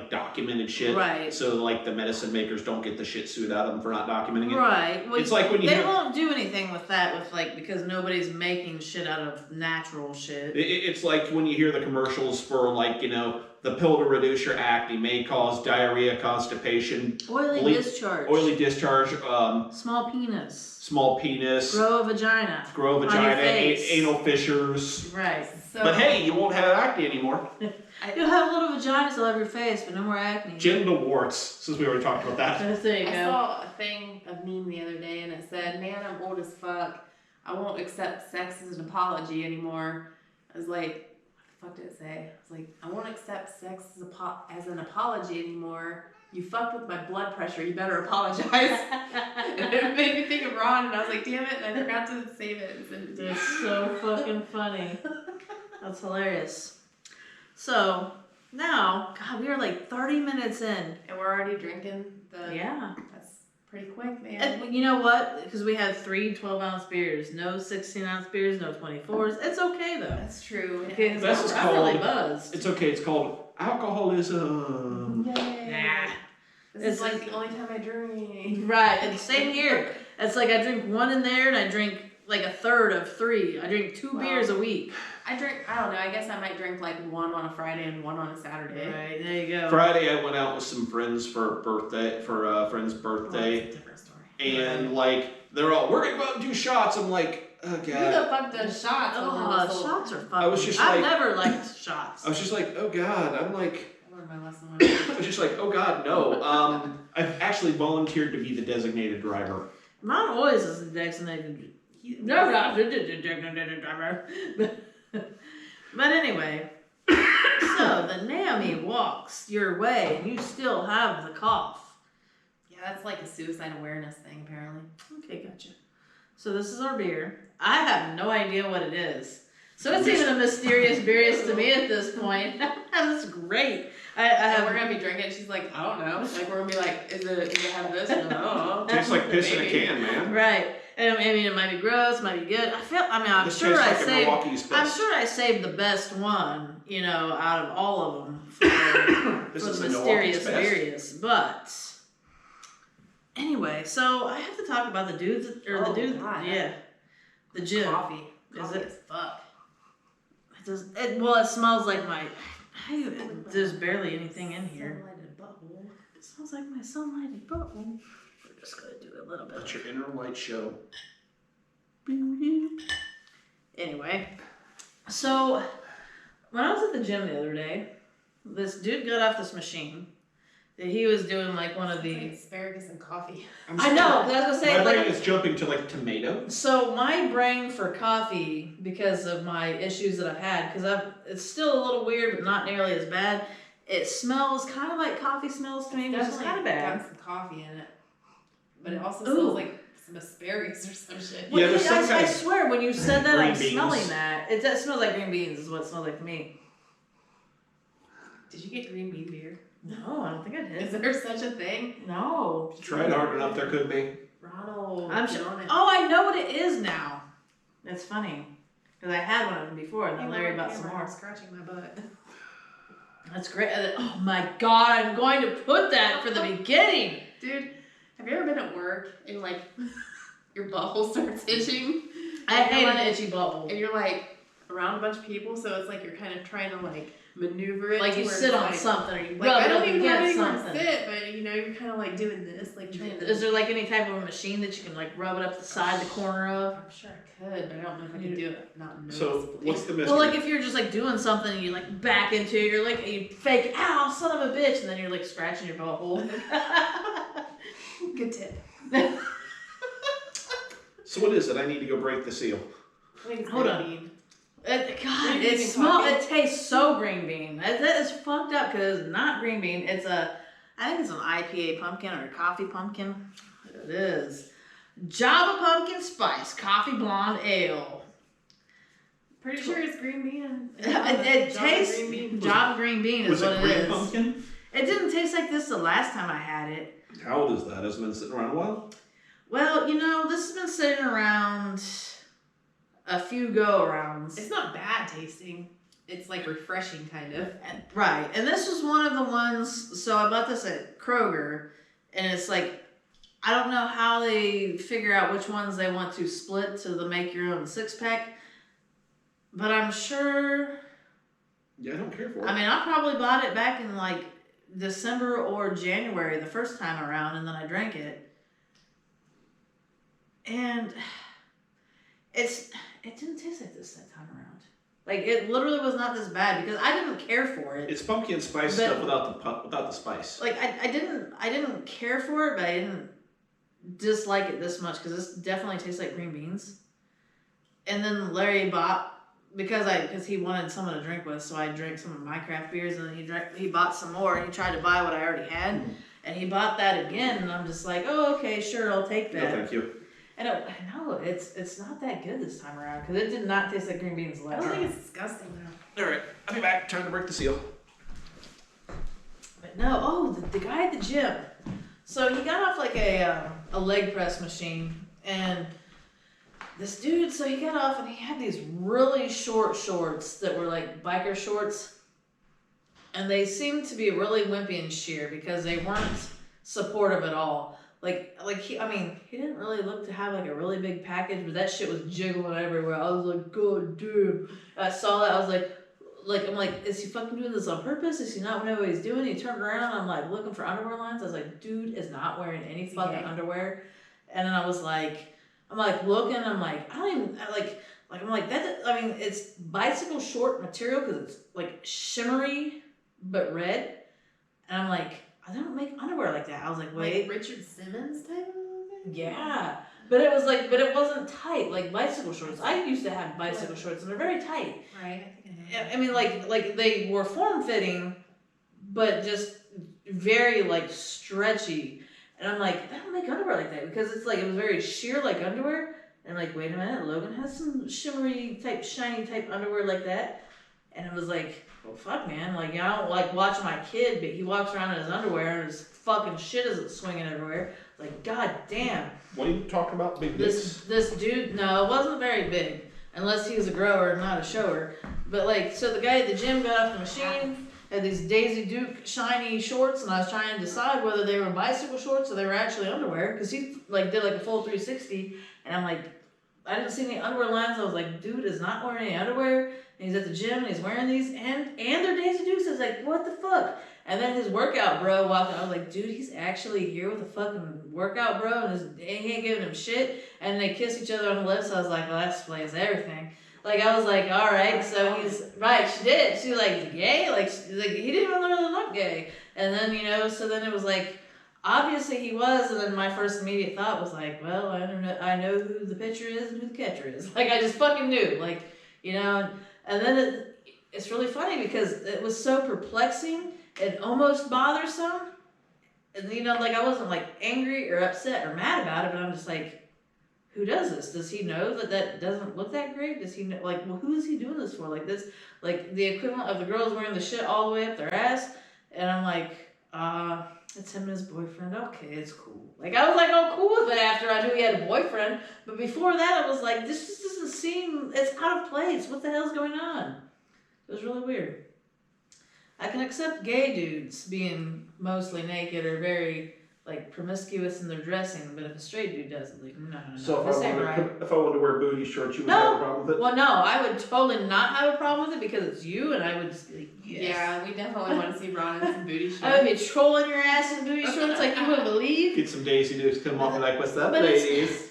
documented shit. Right. So like the medicine makers don't get the shit sued out of them for not documenting it. Right. Well, it's like when you they won't do anything with that because nobody's making shit out of natural shit. It's like when you hear the commercials for like, you know, the pill to reduce your acne may cause diarrhea, constipation, Oily discharge. Small penis, grow a vagina, anal fissures. Right. So, But hey, you won't have acne anymore. You'll have little vaginas all over your face, but no more acne. Genital warts, since we already talked about that. There you I go. saw a meme the other day, and it said, "Man, I'm old as fuck. I won't accept sex as an apology anymore." I was like, what the fuck did it say? I was like, I won't accept sex as an apology anymore. You fucked with my blood pressure. You better apologize. And it made me think of Ron, and I was like, damn it, and I forgot to save it. And send it to you. It's so fucking funny. That's hilarious. So, now, God, we are like 30 minutes in. And we're already drinking Yeah. That's pretty quick, man. And you know what? Because we had 3 12-ounce beers. No 16-ounce beers, no 24s. It's okay, though. That's true. Okay, This is I'm really called- buzzed. It's okay, it's called alcoholism. Yay. Nah. This is like the only time I drink. Right, and same here. It's like I drink one in there and I drink like a third of 3. I drink 2 beers a week. I don't know, I guess I might drink like one on a Friday and one on a Saturday. Right, there you go. Friday, I went out with some friends for a friend's Well, birthday, that's a different story. and like they're all, we're gonna go out and do shots. I'm like, oh Who god. the fuck does shots? Oh, shots are fun. I was just I've like- never liked shots. I was just like, oh god. I'm like, I learned my lesson. I was just like, oh god, no. I've actually volunteered to be the designated driver. Mine always is a designated. But anyway, so the NAMI walks your way and you still have the cough. Yeah, that's like a suicide awareness thing, apparently. Okay, gotcha. So this is our beer. I have no idea what it is. So it's even a mysterious beer to me at this point. That's great. And we're gonna be drinking. She's like, I don't know. Like we're gonna be like, does it have this? And I don't know. Tastes like piss in a Maybe. can, man. Right. And I mean, it might be gross, might be good. I'm This sure tastes like a Milwaukee's piss. I'm sure I saved the best one, you know, out of all of them for, This for is the a Milwaukee's mysterious best. berries. But anyway, so I have to talk about the dudes, Oh, God. the gym. Coffee. Coffee as fuck. It smells like my. There's barely anything in here. Sunlighted butthole. It smells like my sunlighted butthole. We're just gonna do a little bit. Let your inner light show. Anyway, so when I was at the gym the other day, this dude got off this machine that he was doing like one of the Like asparagus and coffee. I know. I was gonna say My like. brain is jumping to like tomato. So my brain for coffee, because of my issues that I've had, it's still a little weird, but not nearly as bad. It smells kind of like coffee smells to me, which is kind of bad. Got some coffee in it, but it also Ooh. smells like some asparagus or some shit. Yeah, there's some kind I of swear, when you said that, green I'm smelling beans. that. It smells like green beans. Is what it smells like to me. Did you get green bean beer? No, I don't think I Is did. there such a thing? No. Tried hard enough, there could be. Ronald, I'm get sure. on it. Oh, I know what it is now. That's funny. Because I had one of them before, and then Hey, Larry on bought some camera, more. I'm scratching my butt. That's great. Oh my god, I'm going to put that for the beginning. Dude, have you ever been at work and like your butthole starts itching? I And hate you're an like- itchy butthole. And you're like around a bunch of people, so it's like you're kind of trying to like maneuver it. Like to you where sit it's on like, something or you Like rub I it don't up even have against anywhere to something. sit, but you know, you're kind of like doing this, like trying to. Is there like any type of a machine that you can like rub it up the side, the corner of? I'm sure I could, but I don't know if I could do it. Not So, noticeably. what's the mystery? Well, like if you're just like doing something and you like back into it, you're like you fake, ow, son of a bitch, and then you're like scratching your butthole. Good tip. So what is it? I need to go break the seal. I think it's Hold green on. bean. God, Green it bean smells. coffee? It tastes so green bean. That is fucked up because it's not green bean. It's I think it's an IPA pumpkin or a coffee pumpkin. It is Java pumpkin spice coffee blonde ale. Pretty sure it's green bean. It Java tastes green bean. Java green bean is Was what it it green is. pumpkin? It didn't taste like this the last time I had it. How old is that? Has it been sitting around a while? Well, you know, this has been sitting around a few go-arounds. It's not bad tasting. It's like refreshing, kind of. Right, and this was one of the ones, so I bought this at Kroger, and it's like, I don't know how they figure out which ones they want to split to the make your own 6-pack, but I'm sure, Yeah, I don't care for it. I mean, I probably bought it back in like December or January the first time around, and then I drank it. And it didn't taste like this that time around. Like it literally was not this bad because I didn't care for it. It's pumpkin spice But- stuff without the spice. Like I didn't care for it, but I didn't dislike it this much because this definitely tastes like green beans. And then Larry bought because he wanted someone to drink with, so I drank some of my craft beers, and then he bought some more, and he tried to buy what I already had, and he bought that again, and I'm just like, oh okay, sure, I'll take No, that. thank you. And no, it's not that good this time around because it did not taste like green beans I last don't time. think it's disgusting though. All right, I'll be back. Trying to break the seal. But no, the guy at the gym. So he got off like a leg press machine, and this dude, so he got off and he had these really short shorts that were like biker shorts, and they seemed to be really wimpy and sheer because they weren't supportive at all. Like he didn't really look to have like a really big package, but that shit was jiggling everywhere. I was like, God damn. I saw that, I was like, I'm like, is he fucking doing this on purpose? Does he not know what he's doing? He turned around, I'm like looking for underwear lines. I was like, dude is not wearing any fucking underwear. And then I'm like looking, I'm like, I don't even, I'm like, it's bicycle short material because it's like shimmery, but red. And I'm like, I don't make underwear like that. I was like, wait. Like Richard Simmons type of thing? Yeah. But it wasn't tight, like bicycle shorts. I used to have bicycle shorts and they're very tight. Right, I think I know. I mean, like they were form-fitting, but just very, like, stretchy. And I'm like, I don't make underwear like that because it's like, it was very sheer like underwear. And I'm like, wait a minute, Logan has some shimmery type, shiny type underwear like that. And it was like, well, fuck, man. Like, I don't like watching my kid, but he walks around in his underwear and his fucking shit is swinging everywhere. Like, god damn. What are you talking about? Big dicks? This dude, no, it wasn't very big. Unless he was a grower and not a shower. But like, so the guy at the gym got off the machine, had these Daisy Duke shiny shorts, and I was trying to decide whether they were bicycle shorts or they were actually underwear. Because he like did like a full 360, and I'm like, I didn't see any underwear lines. I was like, dude is not wearing any underwear. And he's at the gym and he's wearing these and they're Daisy Dukes. I was like, what the fuck? And then his workout bro walked in. I was like, dude, he's actually here with a fucking workout bro and he ain't giving him shit. And they kiss each other on the lips. I was like, well, that explains everything. Like, I was like, all right, so he's, right, she did. She was like, is he gay? Like, he didn't even really look gay. And then, you know, so then it was like, obviously he was, and then my first immediate thought was like, well, I know who the pitcher is and who the catcher is. Like, I just fucking knew. Like, you know, and then it's really funny because it was so perplexing and almost bothersome. And, you know, like, I wasn't, like, angry or upset or mad about it, but I'm just like, who does this? Does he know that doesn't look that great? Does he know, like, well, who is he doing this for? Like, this, like, the equivalent of the girls wearing the shit all the way up their ass. And I'm like, it's him and his boyfriend. Okay, it's cool. Like, I was like, oh, cool with it after I knew he had a boyfriend. But before that, I was like, this just doesn't seem, it's out of place. What the hell's going on? It was really weird. I can accept gay dudes being mostly naked or very, like, promiscuous in their dressing, but if a straight dude does it, like, no. So this ain't right. if I wanted to wear booty shorts, you would have a problem with it? Well, no, I would totally not have a problem with it because it's you, and I would just be like, yes. Yeah, we definitely want to see Ron in some booty shorts. I would be trolling your ass in booty shorts like you wouldn't believe. Get some Daisy Dukes come off and like, what's up, But ladies?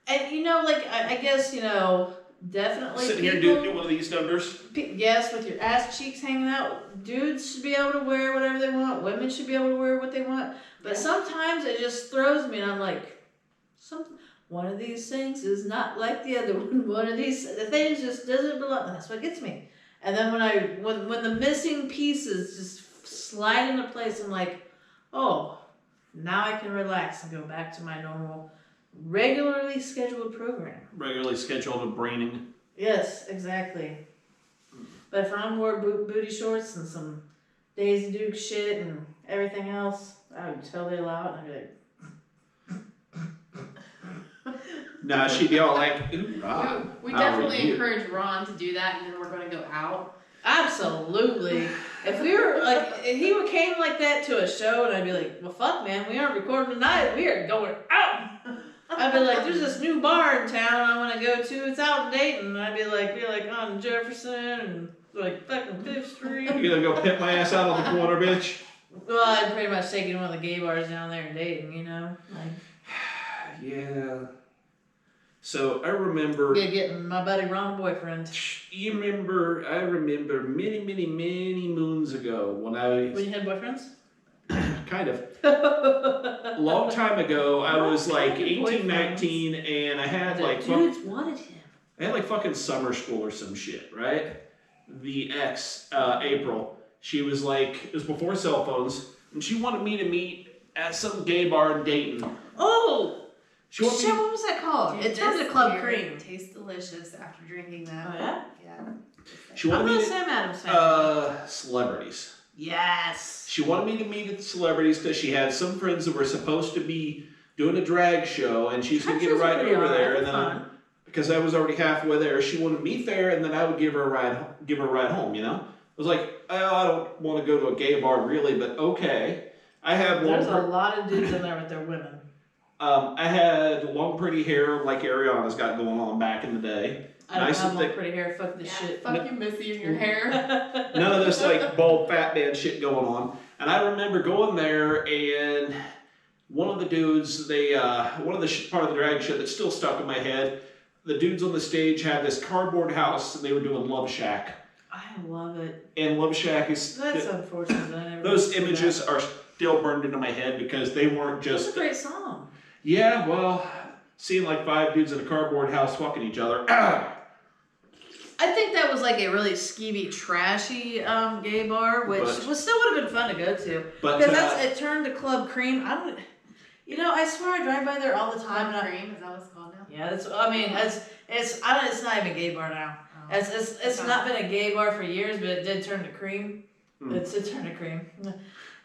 And, you know, like, I guess, you know, definitely Sitting people, here doing one of these numbers. yes, with your ass cheeks hanging out, dudes should be able to wear whatever they want, women should be able to wear what they want, but sometimes it just throws me and I'm like, one of these things is not like the other one. One of these things just doesn't belong. That's what gets me. And then when the missing pieces just slide into place, I'm like, oh, now I can relax and go back to my normal, regularly scheduled program. Regularly scheduled braining. Yes, exactly. But if I wore booty shorts and some Daisy Duke shit and everything else, I would totally allow it. I'd be like, Nah, she'd be all like, ooh, Ron. We definitely encourage Ron to do that, and then we're going to go out. absolutely. If we were like, if he came like that to a show, and I'd be like, well, fuck, man, we aren't recording tonight. We are going out. I'd be like, there's this new bar in town I want to go to. It's out in Dayton. And I'd be like on Jefferson and like fucking 5th Street. You gonna go pimp my ass out on the corner, bitch? Well, I'd pretty much take you to one of the gay bars down there in Dayton, you know? Like, yeah. So I remember. yeah, getting my buddy Ron boyfriend. I remember many, many, many moons ago when When you had boyfriends? kind of. A long time ago, I was like 18, Boyfriends. 19, and I had like. Dudes wanted him. I had like fucking summer school or some shit, right? The ex, April, she was like, it was before cell phones, and she wanted me to meet at some gay bar in Dayton. Oh! She wanted Shit, what was that called? Dude, It turned to this Club beer Cream. Tastes delicious after drinking that. Oh, yeah? Yeah. She I'm wanted not me Sam Adams fan. celebrities. Yes. She wanted me to meet at the celebrities because she had some friends that were supposed to be doing a drag show, and she's gonna get a ride over there, and then because I was already halfway there, she wanted to meet there, and then I would give her a ride home. You know, I was like, oh, I don't want to go to a gay bar really, but okay. I have There's a lot of dudes in there with their women. I had long pretty hair like Ariana's got going on back in the day. I don't Nice have and long thick. pretty hair. Fuck this shit. Fuck you, Missy, and your hair. None of this like bald fat man shit going on. And I remember going there, and one of the dudes, one of the part of the drag show that's still stuck in my head. The dudes on the stage had this cardboard house, and they were doing Love Shack. I love it. And Love Shack is That's unfortunate. But I never those did see images that. are still burned into my head because they weren't It's just. a great song. Yeah, well, seeing like 5 dudes in a cardboard house fucking each other. I think that was like a really skeevy, trashy gay bar, which still would have been fun to go to. But Because it turned to Club Cream. I swear I drive by there all the time. Club Cream, is that what it's called now? Yeah, it's not even a gay bar now. Oh. It's not been a gay bar for years, but it did turn to cream. It turned to cream.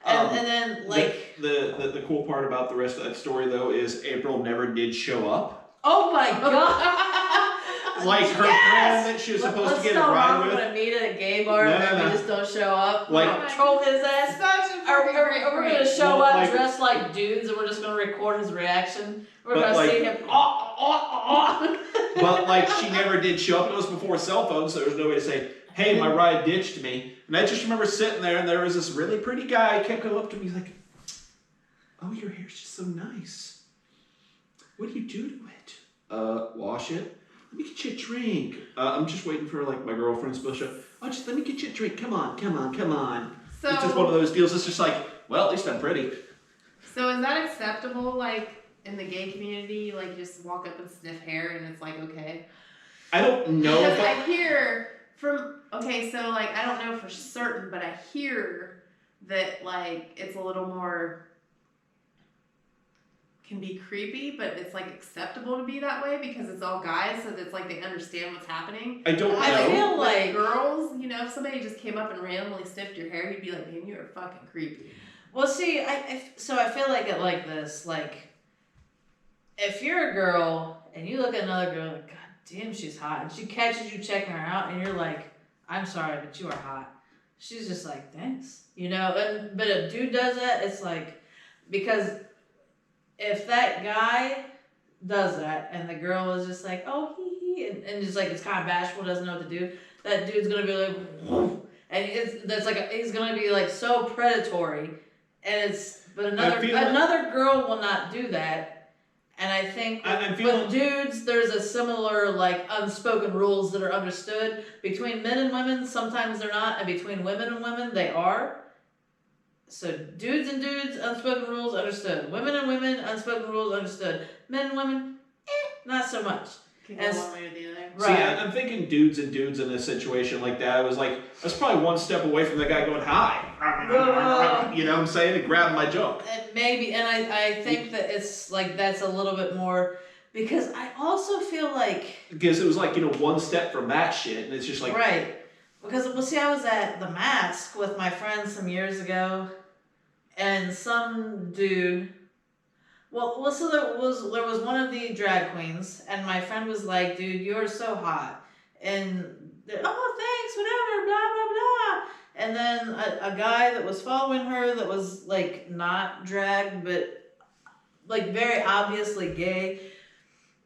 And then like the cool part about the rest of that story though is April never did show up. oh my god. Like her friend that she was supposed to get a ride with. Let's meet at a gay bar No, and then no. we just don't show up. Like- Troll his ass. Such a Are we going to show Well, up like- dressed like dudes and we're just going to record his reaction? We're But, going to like- see him. But like she never did show up. It was before cell phones, so there was no way to say, "Hey, my ride ditched me." And I just remember sitting there, and there was this really pretty guy. He kept going up to me, he's like, "Oh, your hair's just so nice. What do you do to it?" Wash it. Let me get you a drink. I'm just waiting for like my girlfriend's supposed to. Oh, just let me get you a drink. Come on. So, It's just one of those deals. It's just like, well, at least I'm pretty. So is that acceptable, like, in the gay community? Like, just walk up and sniff hair and it's like, okay? I don't know. Because If I hear from, okay, so, like, I don't know for certain, but I hear that, like, it's a little more, can be creepy, but it's, like, acceptable to be that way because it's all guys, so it's, like, they understand what's happening. I don't know. I feel Like, like girls, you know, if somebody just came up and randomly sniffed your hair, you'd be like, man, you're fucking creepy. Well, see, so I feel like it like this. Like, if you're a girl and you look at another girl, like, God damn, she's hot, and she catches you checking her out, and you're like, I'm sorry, but you are hot. She's just like, thanks, you know. But if dude does that, it's like, because if that guy does that and the girl is just like, oh, and just like it's kind of bashful, doesn't know what to do, that dude's gonna be like, whoa. And he's gonna be like so predatory. And but another girl will not do that, and I think with dudes there's a similar like unspoken rules that are understood between men and women. Sometimes they're not, and between women and women they are. So dudes and dudes, unspoken rules understood. Women and women, unspoken rules understood. Men and women, not so much. Can go one way or the other. See, I'm thinking dudes and dudes in a situation like that. I was probably one step away from the guy going, hi. You know what I'm saying? And grabbing my junk. Maybe, and I think that it's like that's a little bit more, because I also feel like... Because it was like, you know, one step from that shit, and it's just like... Right. Because, well, see, I was at the Mask with my friends some years ago, and some dude... Well, so there was one of the drag queens, and my friend was like, dude, you're so hot. And, oh, thanks, whatever, blah, blah, blah. And then a guy that was following her that was, like, not drag, but, like, very obviously gay,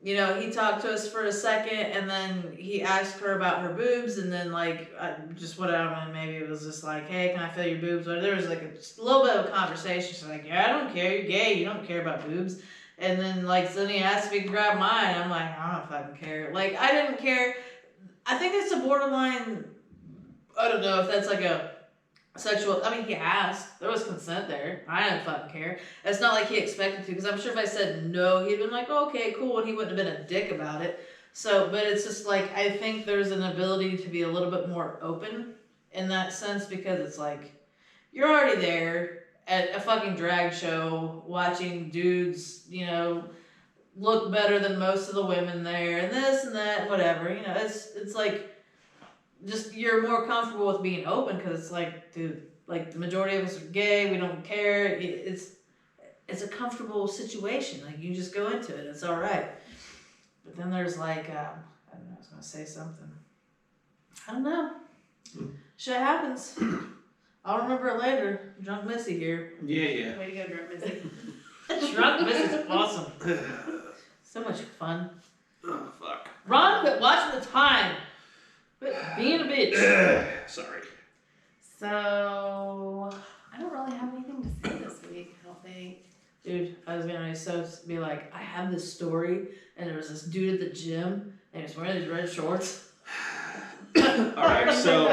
you know, he talked to us for a second, and then he asked her about her boobs, and then, like, just whatever, and maybe it was just like, hey, can I feel your boobs? Or there was, like, a little bit of a conversation. She's like, yeah, I don't care, you're gay, you don't care about boobs. And then, like, so then he asked me to grab mine, I'm like, I don't fucking care. Like, I didn't care. I think it's a borderline, I don't know if that's, like, a sexual, I mean, he asked. There was consent there. I didn't fucking care. It's not like he expected to, because I'm sure if I said no, he'd been like, oh, okay, cool, and he wouldn't have been a dick about it. So, but it's just like, I think there's an ability to be a little bit more open in that sense, because it's like, you're already there at a fucking drag show watching dudes, you know, look better than most of the women there, and this and that, whatever, you know, it's like, just you're more comfortable with being open, because it's like, dude, like the majority of us are gay, we don't care. It's a comfortable situation. Like you just go into it, it's all right. But then there's like, I don't know, I was gonna say something. I don't know. Shit happens. I'll remember it later. Drunk Missy here. Yeah. Way to go, Drunk Missy. Drunk Missy's awesome. So much fun. Oh, fuck. Ron, quit watching the time. Quit being a bitch. Sorry. So, I don't really have anything to say this week, I don't think. Dude, I was gonna be like, I have this story, and there was this dude at the gym, and he was wearing these red shorts. Alright, so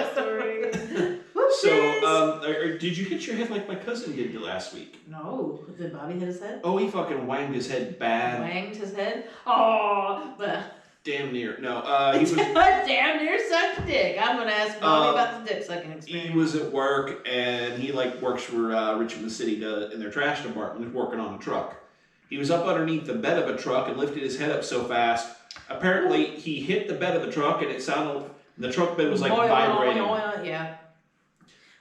Whoopsies! did you hit your head like my cousin did last week? No, did Bobby hit his head? Oh, he fucking wanged his head bad. Wanged his head? Oh, but Damn near. No, he was. damn near sucked a dick. I'm gonna ask Bobby about the dick sucking experience. He was at work, and he like works for Richmond City in their trash department, working on a truck. He was up underneath the bed of a truck and lifted his head up so fast. Apparently, he hit the bed of the truck, and it sounded. The truck bed was like vibrating. Yeah.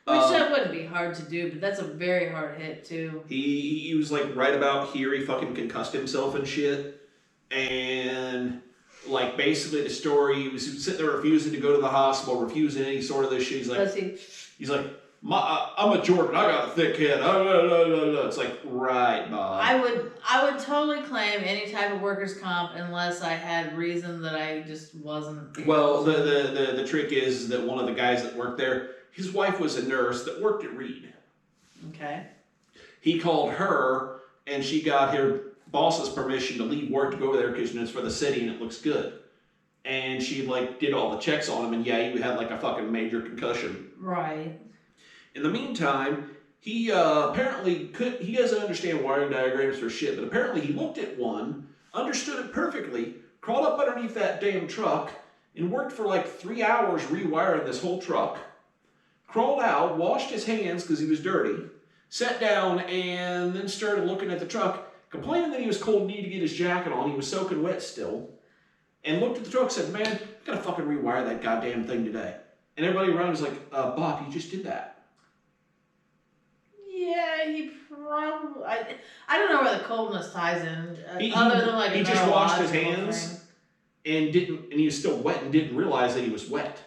Which that wouldn't be hard to do, but that's a very hard hit too. He was like right about here. He fucking concussed himself and shit, and. Like, basically, the story, he was sitting there refusing to go to the hospital, refusing any sort of this shit. He's like, I'm a Jordan. I got a thick head. It's like, right, Bob. I would totally claim any type of workers' comp unless I had reason that I just wasn't. Well, the trick is that one of the guys that worked there, his wife was a nurse that worked at Reed. Okay. He called her, and she got her boss's permission to leave work to go over there because it's for the city and it looks good. And she like did all the checks on him, and yeah, he had like a fucking major concussion. Right. In the meantime, he apparently he doesn't understand wiring diagrams for shit, but apparently he looked at one, understood it perfectly, crawled up underneath that damn truck, and worked for like 3 hours rewiring this whole truck. Crawled out, washed his hands because he was dirty, sat down, and then started looking at the truck, complaining that he was cold and needed to get his jacket on. He was soaking wet still. And looked at the truck and said, man, I gotta fucking rewire that goddamn thing today. And everybody around was like, Bob, you just did that. Yeah, he probably. I don't know where the coldness ties in. He He just washed his hands and he was still wet and didn't realize that he was wet.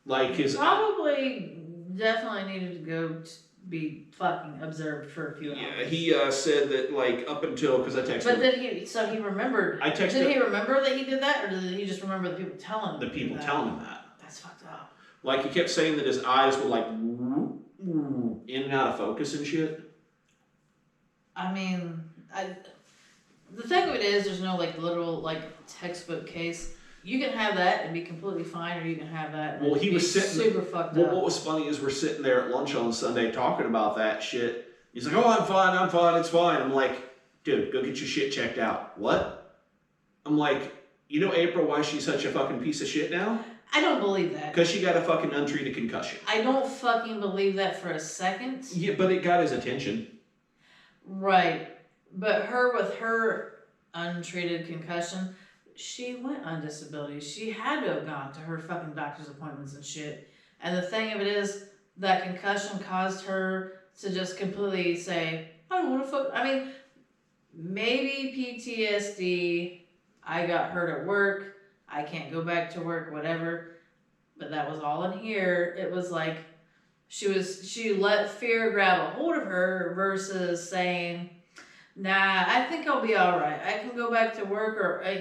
Like his probably definitely needed to go be fucking observed for a few hours. Yeah, he said that like up until because I texted. But did he remembered? I texted. Did he remember that he did that, or did he just remember the people telling him? The people telling him that. That's fucked up. Like he kept saying that his eyes were like in and out of focus and shit. I mean, the thing of it is, there's no like literal like textbook case. You can have that and be completely fine, or you can have that. And he was sitting super fucked up. What was funny is we're sitting there at lunch on Sunday talking about that shit. He's like, "Oh, I'm fine, it's fine." I'm like, "Dude, go get your shit checked out." What? I'm like, you know April why she's such a fucking piece of shit now? I don't believe that. Because she got a fucking untreated concussion. I don't fucking believe that for a second. Yeah, but it got his attention. Right. But with her untreated concussion, she went on disability. She had to have gone to her fucking doctor's appointments and shit. And the thing of it is, that concussion caused her to just completely say, I don't want to fuck. I mean, maybe PTSD, I got hurt at work, I can't go back to work, whatever. But that was all in here. It was like, she let fear grab a hold of her versus saying, nah, I think I'll be all right. I can go back to work, or I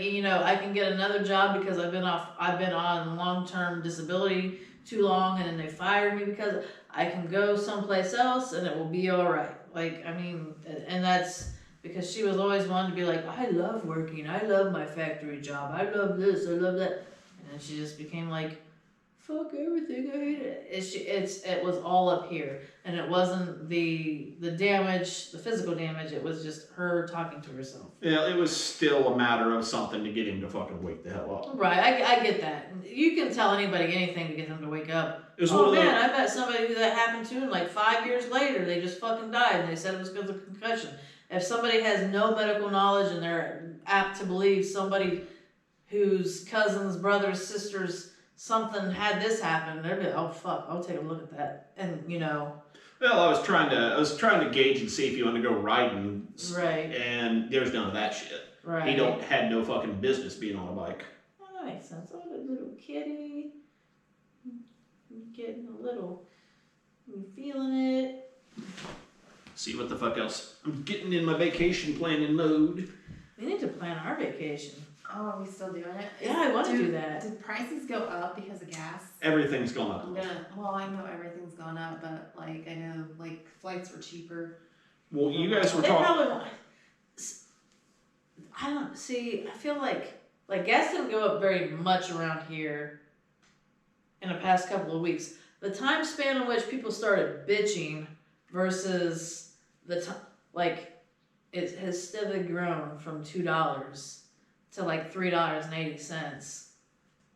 can get another job because I've been on long-term disability too long, and then they fired me because I can go someplace else and it will be all right. Like, I mean, and that's because she was always wanting to be like, I love working. I love my factory job. I love this. I love that. And then she just became like, fuck everything, I hate it. It was all up here, and it wasn't the damage, the physical damage. It was just her talking to herself. Yeah, it was still a matter of something to get him to fucking wake the hell up. Right, I get that. You can tell anybody anything to get them to wake up. Oh man, I met somebody who that happened to, and like 5 years later, they just fucking died, and they said it was because of concussion. If somebody has no medical knowledge and they're apt to believe somebody whose cousins, brothers, sisters, something had this happen, they'd be like, oh fuck, I'll take a look at that. And well, I was trying to gauge and see if you want to go riding, right? And there's none of that shit. Right. He had no fucking business being on a bike. Oh, that makes sense. Oh, the little kitty, getting a little, you feeling it. See what the fuck else? I'm getting in my vacation planning mode. We need to plan our vacation. Oh, are we still doing it? Yeah, I want to do that. Did prices go up because of gas? Everything's gone up. I know everything's gone up, but like I know like flights were cheaper. Well, you guys were They talking. probably won't. I don't see. I feel like gas didn't go up very much around here in the past couple of weeks. The time span in which people started bitching versus the time, like, it has steadily grown from $2 to like $3.80,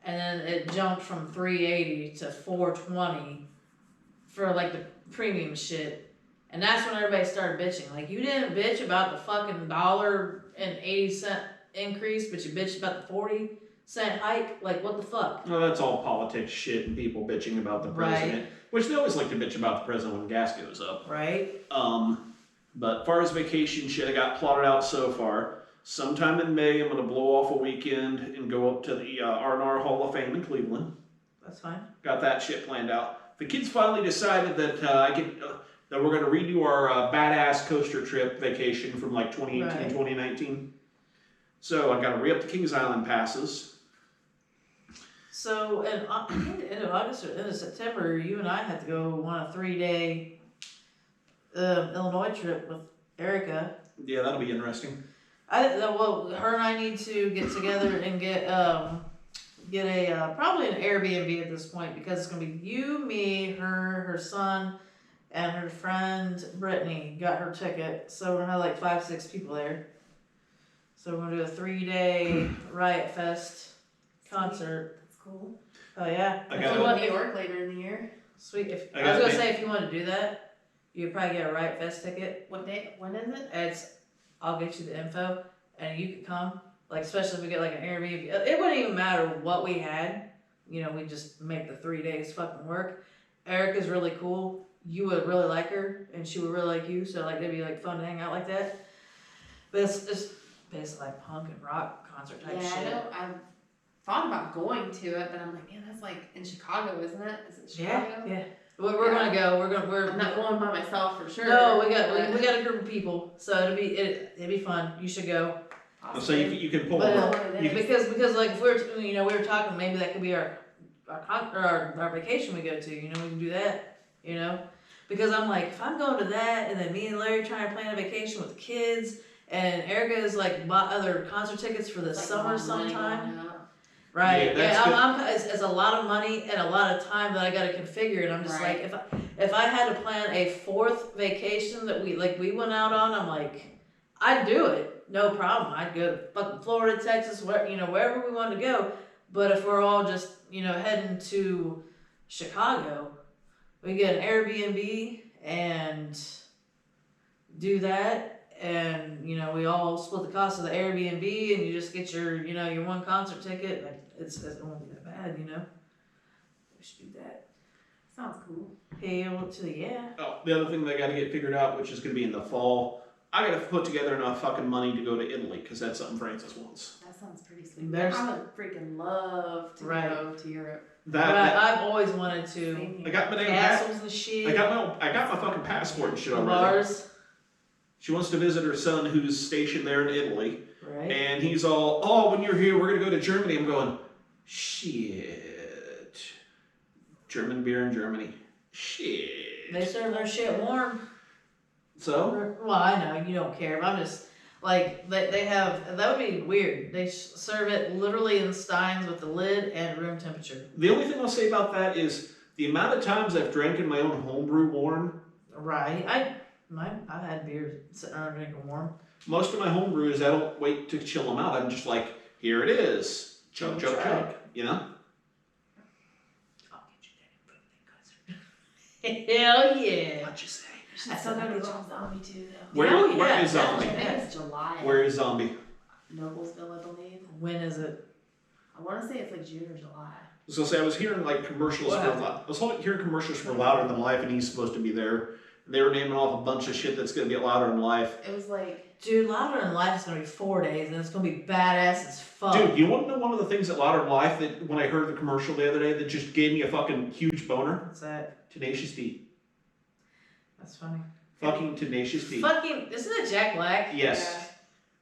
and then it jumped from $3.80 to $4.20 for like the premium shit, and that's when everybody started bitching. Like, you didn't bitch about the fucking $1.80 increase, but you bitched about the 40-cent hike. Like, what the fuck? No, that's all politics shit and people bitching about the president, which they always like to bitch about the president when gas goes up. Right. But far as vacation shit, I got plotted out so far. Sometime in May, I'm going to blow off a weekend and go up to the R&R Hall of Fame in Cleveland. That's fine. Got that shit planned out. The kids finally decided that that we're gonna redo our badass coaster trip vacation from like 2018, Right. 2019. So I gotta re-up the Kings Island passes. So, I think the end of August or end of September, you and I had to go on a 3-day Illinois trip with Erica. Yeah, that'll be interesting. Well, her and I need to get together and get a probably an Airbnb at this point, because it's gonna be you, me, her son, and her friend Brittany got her ticket. So we're gonna have like 5-6 people there. So we're gonna do a 3-day Riot Fest concert. That's cool. Oh yeah. I If got you it. want New York later in the year. Sweet. If I I got was gonna it. say, if you want to do that, you'd probably get a Riot Fest ticket. What day? When is it? I'll get you the info, and you could come. Like, especially if we get like an Airbnb. It wouldn't even matter what we had. You know, we just make the 3 days fucking work. Erica's really cool. You would really like her, and she would really like you. So like, it'd be like fun to hang out like that. But it's basically like punk and rock concert type Yeah, shit. I know. I've thought about going to it, but I'm like, man, that's like in Chicago, isn't it? Is it Chicago? Yeah. We're gonna go. We're I'm not going by myself for sure. No, we got a group of people, so it'd be fun. You should go. So you can pull But, them. You can- because like if we were talking, maybe that could be our vacation we go to. You know, we can do that. You know, because I'm like, if I'm going to that, and then me and Larry trying to plan a vacation with the kids, and Erica is like bought other concert tickets for the It's like summer more money sometime. going out. Right. Yeah, that's It's a lot of money and a lot of time that I got to configure, and I'm just Right. like, if I had to plan a 4th vacation that we went out on, I'm like, I'd do it, no problem. I'd go to fucking Florida, Texas, wherever we wanted to go. But if we're all just heading to Chicago, we get an Airbnb and do that, and we all split the cost of the Airbnb, and you just get your your one concert ticket. Like it won't be that bad, We should do that. Sounds cool. Hell to the yeah. Oh, the other thing that I got to get figured out, which is going to be in the fall, I got to put together enough fucking money to go to Italy, because that's something Francis wants. That sounds pretty sweet. There's- I would freaking love to Right. go to Europe. That I've always wanted to. Same here. I got my damn pass. Castles and shit. I got my fucking passport and shit already. bars. She wants to visit her son, who's stationed there in Italy, Right. and he's all, "Oh, when you're here, we're gonna go to Germany." I'm going, shit. German beer in Germany. Shit. They serve their shit warm. So Well, I know you don't care, but I'm just like they have. That would be weird. They serve it literally in steins with the lid and room temperature. the only thing I'll say about that is the amount of times I've drank in my own homebrew warm. Right. I've had beers sitting around drinking warm. Most of my homebrews, I don't wait to chill them out. I'm just like, here it is, chug, chug, Try chug. it. You know. I'll get you that in Hell yeah. What'd you say? I still gotta go to Zombie too, though. Where Hell yeah, is Zombie? I think it's July. Where is Zombie? Noblesville, I believe. When is it? I want to say it's like June or July. I was gonna say I was hearing like commercials What for happened? I was hearing commercials for Louder Than Life, and he's supposed to be there. They were naming off a bunch of shit that's gonna be at Louder Than Life. It was like, Dude, Louder Than Life is gonna be 4 days, and it's gonna be badass as fuck. Dude, you want to know one of the things at Louder Than Life that when I heard the commercial the other day that just gave me a fucking huge boner? What's that? Tenacious D. That's funny. Fucking Tenacious D. Fucking, isn't it Jack Black? Yes. yeah.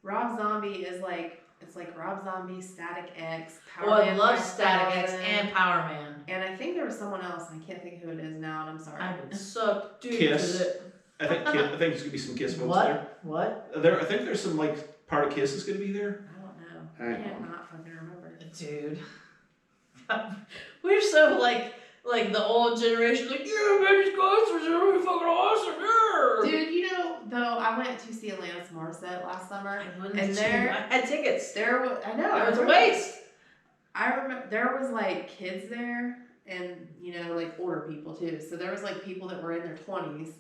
Rob Zombie is like, it's like Rob Zombie, Static X, Oh, I Man love 5000, Static X and Power Man. And I think there was someone else, and I can't think who it is now, and I'm sorry. I would suck dude Kiss. for it. I think there's gonna be some Kiss folks What? What? there. I think there's some like part of Kiss is gonna be there. I don't know. I don't I can't not fucking remember. Dude. We're so like the old generation, like, yeah, man, these concerts are really fucking awesome, yeah. Dude, though, I went to see Alanis Morissette last summer. I wouldn't And too. there- I had tickets. There was, I know, It was a remember- waste. I remember there was like kids there, and like older people too. So there was like people that were in their 20s,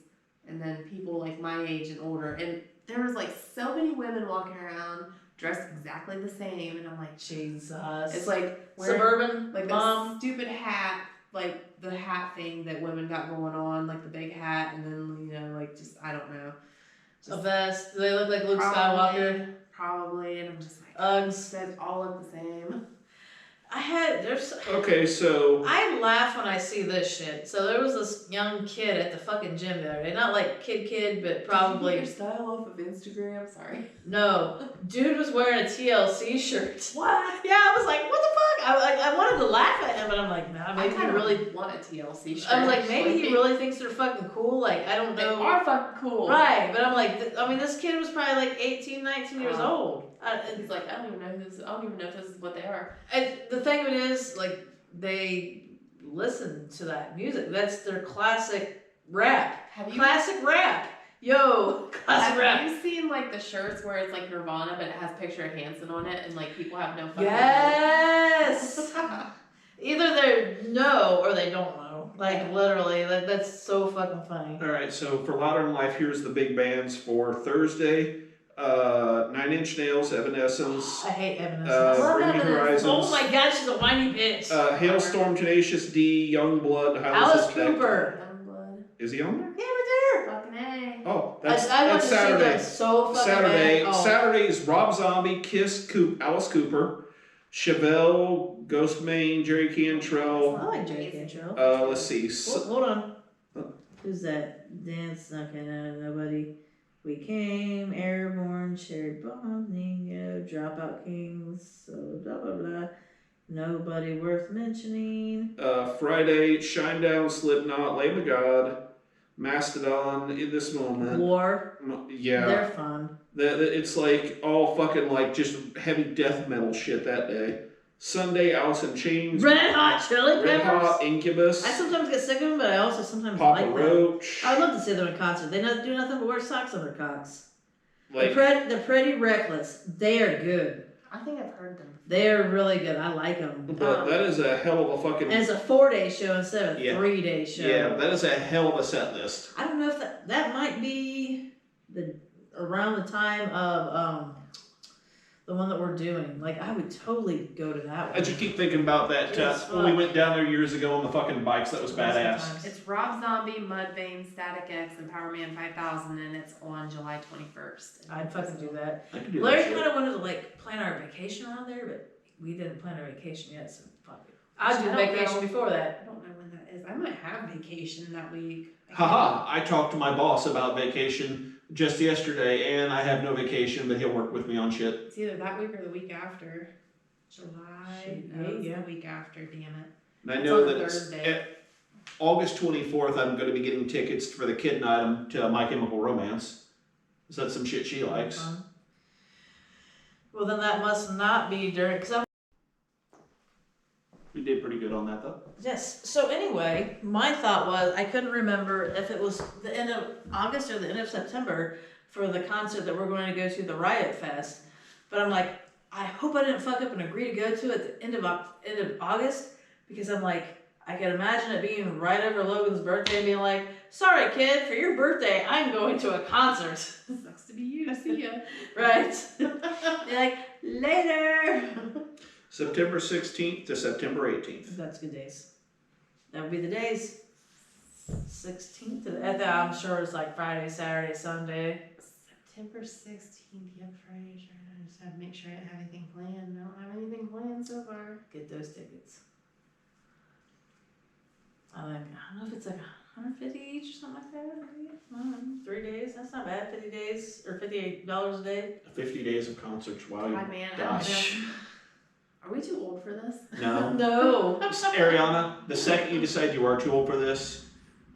and then people like my age and older, and there was like so many women walking around dressed exactly the same, and I'm like, Jesus. it's like wearing, Suburban like mom. the stupid hat, like the hat thing that women got going on, like the big hat, and then like just I don't know, A vest. Do they look like Luke probably, Skywalker? probably, and I'm just like, Uggs. they all look the same. Okay, so I laugh when I see this shit. So there was this young kid at the fucking gym the other day. Not like kid, but probably. Did you get your style off of Instagram? Sorry. No. Dude was wearing a TLC shirt. What? Yeah, I was like, what the fuck? I wanted to laugh at him, but I'm like, nah, maybe he really want a TLC shirt. I was like, maybe he really thinks they're fucking cool. Like, I don't know. They are fucking cool. Right, but I'm like, I mean, this kid was probably like 18, 19 years old. He's like, I don't even know if this is what they are. And the thing of it is, like, they listen to that music. That's their classic rap. Classic rap. Yo, classic rap. Have you seen like the shirts where it's like Nirvana, but it has a picture of Hanson on it, and like people have no fucking Yes. Either they know or they don't know. Like literally, that's so fucking funny. all right, so for Louder in Life, here's the big bands for Thursday. 9 Inch Nails, Evanescence. I hate Evanescence. Bring Me Horizons. Oh my god, she's a whiny bitch. Hailstorm, Tenacious D, Youngblood, Alice Cooper. Is he on there? Yeah, right there. Fucking A. Oh, I that's want to Saturday. see them so fucking Saturday. bad. Oh. Saturday is Rob Zombie, Kiss, Alice Cooper, Chevelle, Ghostmane, Jerry Cantrell. I like Jerry Cantrell. Let's see. Hold on. Who's that? Dance knocking out of nobody. We came, Airborne, Cherry Bomb, Ningo, Dropout Kings, so blah blah blah. Nobody worth mentioning. Friday, Shinedown, Slipknot, Lamb of God, Mastodon, In This Moment. War. Yeah. They're fun. It's like all fucking like just heavy death metal shit that day. Sunday, Alice in Chains. Red Hot Chili Peppers. Red Hot, Incubus. I sometimes get sick of them, but I also sometimes Papa like them. Roach. I would love to see them in concert. They do nothing but wear socks on their cocks. Like, They're pretty reckless. They are good. I think I've heard them. They are really good. I like them. but that is a hell of a fucking. And it's a 4-day show instead of a 3-day show. Yeah, that is a hell of a set list. I don't know if that might be around the time of the one that we're doing. Like, I would totally go to that one. I just keep thinking about that when we went down there years ago on the fucking bikes. That was badass. It's Rob Zombie, Mudvayne, Static X, and Power Man 5000, and it's on July 21st. I'd fucking do that. I could do Larry that kind of wanted to like plan our vacation around there, but we didn't plan our vacation yet, so fuck it. I'll do vacation before that. I don't know when that is. I might have vacation that week. Haha, I talked to my boss about vacation just yesterday, and I have no vacation, but he'll work with me on shit. It's either that week or the week after. July. No, it's the week after, damn it. And I know that Thursday. at August 24th, I'm going to be getting tickets for the kid item to My Chemical Romance. So that's some shit she likes. Well, then that must not be during, because We did pretty good on that, though. yes. So anyway, my thought was I couldn't remember if it was the end of August or the end of September for the concert that we're going to go to, the Riot Fest. But I'm like, I hope I didn't fuck up and agree to go to at the end of August, because I'm like, I can imagine it being right over Logan's birthday and being like, sorry kid, for your birthday, I'm going to a concert. Sucks to be you. See ya. Right? You're like, later. September 16th to September 18th. That's good days. That would be the days. 16th. I'm sure it's like Friday, Saturday, Sunday. September 16th. Yep, Friday. Sure. I just have to make sure I don't have anything planned. I don't have anything planned so far. Get those tickets. I don't know if it's like 150 each or something like that. Maybe. I don't know, 3 days. That's not bad. 50 days or $58 a day. 50 days of concerts. Wow. God, man, I don't Gosh. know. Are we too old for this? No. No. Ariana, the second you decide you are too old for this,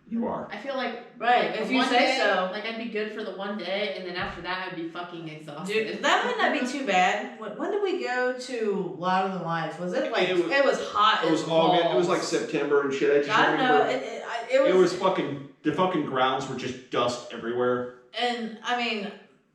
you are. I feel like Right, like if the you one say day, so. like I'd be good for the one day, and then after that I'd be fucking exhausted. Dude, that might not be too bad. When did we go to Louder Than Life? Was it like, it was hot. It was as August. It was balls. like September and shit. I just I don't know. remember. It was fucking, the fucking grounds were just dust everywhere. And I mean,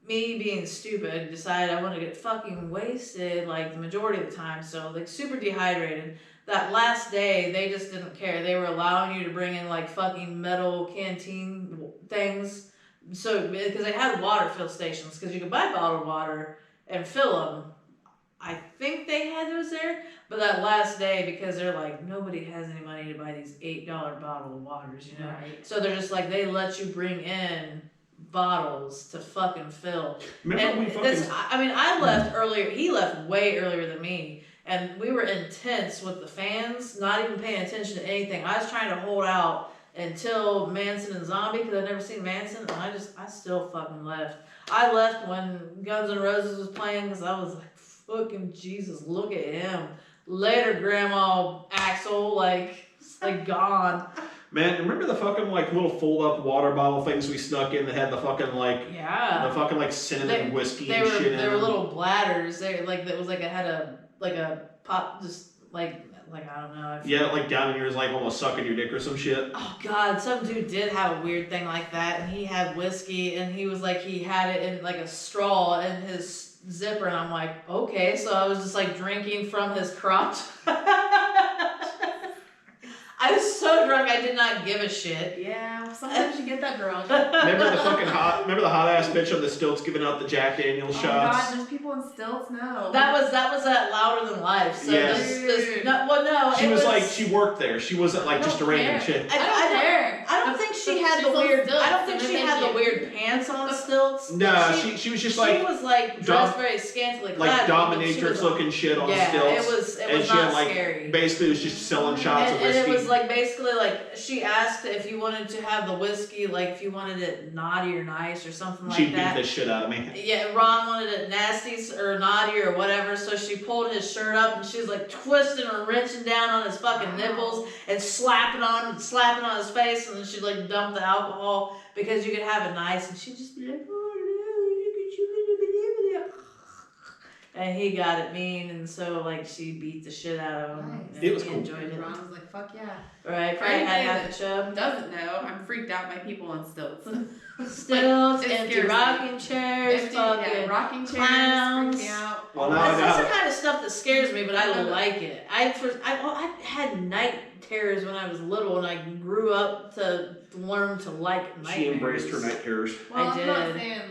me being stupid, decided I want to get fucking wasted like the majority of the time. So like super dehydrated. That last day, they just didn't care. They were allowing you to bring in like fucking metal canteen things. So because they had water fill stations, because you could buy bottled water and fill them. I think they had those there, but that last day, because they're like, nobody has any money to buy these $8 bottled waters, you know? Right. So they're just like, they let you bring in bottles to fucking fill. Remember And we fucking... I mean, I left earlier, he left way earlier than me, and we were intense with the fans, not even paying attention to anything. I was trying to hold out until Manson and Zombie, because I'd never seen Manson, and I still fucking left. I left when Guns N' Roses was playing, because I was like, fucking Jesus, look at him. Later, Grandma Axel, like gone. Man, remember the fucking like little fold-up water bottle things we snuck in that had the fucking like Yeah. the fucking like cinnamon whiskey They and were shit in they were them? little bladders. They like it was like it had a pop, just like I don't know. Yeah, like down in yours, like almost sucking your dick or some shit. Oh God, some dude did have a weird thing like that, and he had whiskey, and he was like he had it in like a straw in his zipper, and I'm like, okay, so I was just like drinking from his crotch. I was so drunk I did not give a shit. Yeah, sometimes you get that girl. Remember the hot ass bitch on the stilts giving out the Jack Daniels Oh shots? God, there's people in stilts now. That was that Louder Than Life. So Yes. this no, She it was like, she worked there. She wasn't like just a random chick. I don't care. I don't think she But had the she's on weird. stilts, I don't think so she thank had the you. weird pants on stilts. No, she was just like she was like dressed very scantily clad. like but she dominatrix was- looking shit on Yeah, stilts. it and was she had not like scary. basically it was just selling shots of And whiskey. it was like basically like she asked if you wanted to have the whiskey, like if you wanted it naughty or nice or something like She beat that. the shit out of me. Yeah, Ron wanted it nasty or naughty or whatever, so she pulled his shirt up and she was like twisting or wrenching down on his fucking nipples and slapping on his face, and then she'd like dump the alcohol because you could have it nice, and she'd just be like, oh no, you could. And he got it mean, and so like she beat the shit out of him. Nice. And It was he cool. enjoyed it. Ron was like, fuck yeah. Right, For Fred had anybody half a chub. Doesn't know, I'm freaked out by people on stilts. Stilts, It empty scares me. rocking chairs, Empty, fucking yeah, rocking chairs, clowns. freak me out. Well, now That's I the know. kind of stuff that scares me, but I like it. I had night terrors when I was little, and I grew up to learn to like nightmares. She embraced her night terrors. Well, I I'm not did. saying,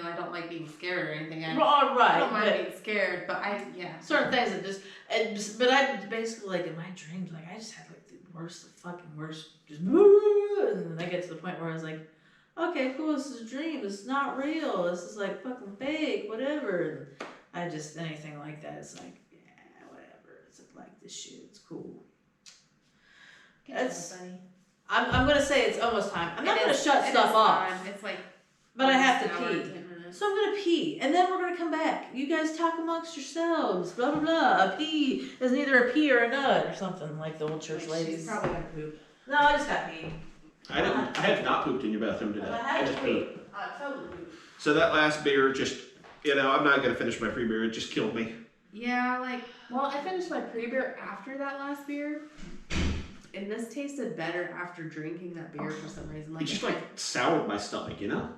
I don't like being scared or anything. I Right, don't mind but being scared, but certain things that but I basically like in my dreams, like I just had like the fucking worst, just and then I get to the point where I was like, okay, cool, this is a dream, this is not real, this is like fucking fake, whatever. And I just, anything like that, it's like, yeah, whatever, it's like this shit, it's cool. That's, funny. I'm gonna say it's almost time. I'm not It gonna is- shut it stuff is off, time. It's like but I have to almost an hour and pee. 10 minutes. So I'm gonna pee, and then we're gonna come back. You guys talk amongst yourselves. Blah blah blah. A pee is neither a pee or a nut, or something like the old church ladies. She's probably gonna poop. No, I just got pee. I have not pooped in your bathroom today. I just pooped. I totally pooped. So that last beer just, I'm not gonna finish my free beer. It just killed me. Yeah, I finished my pre-beer after that last beer, and this tasted better after drinking that beer for some reason. It just like soured my stomach, yeah,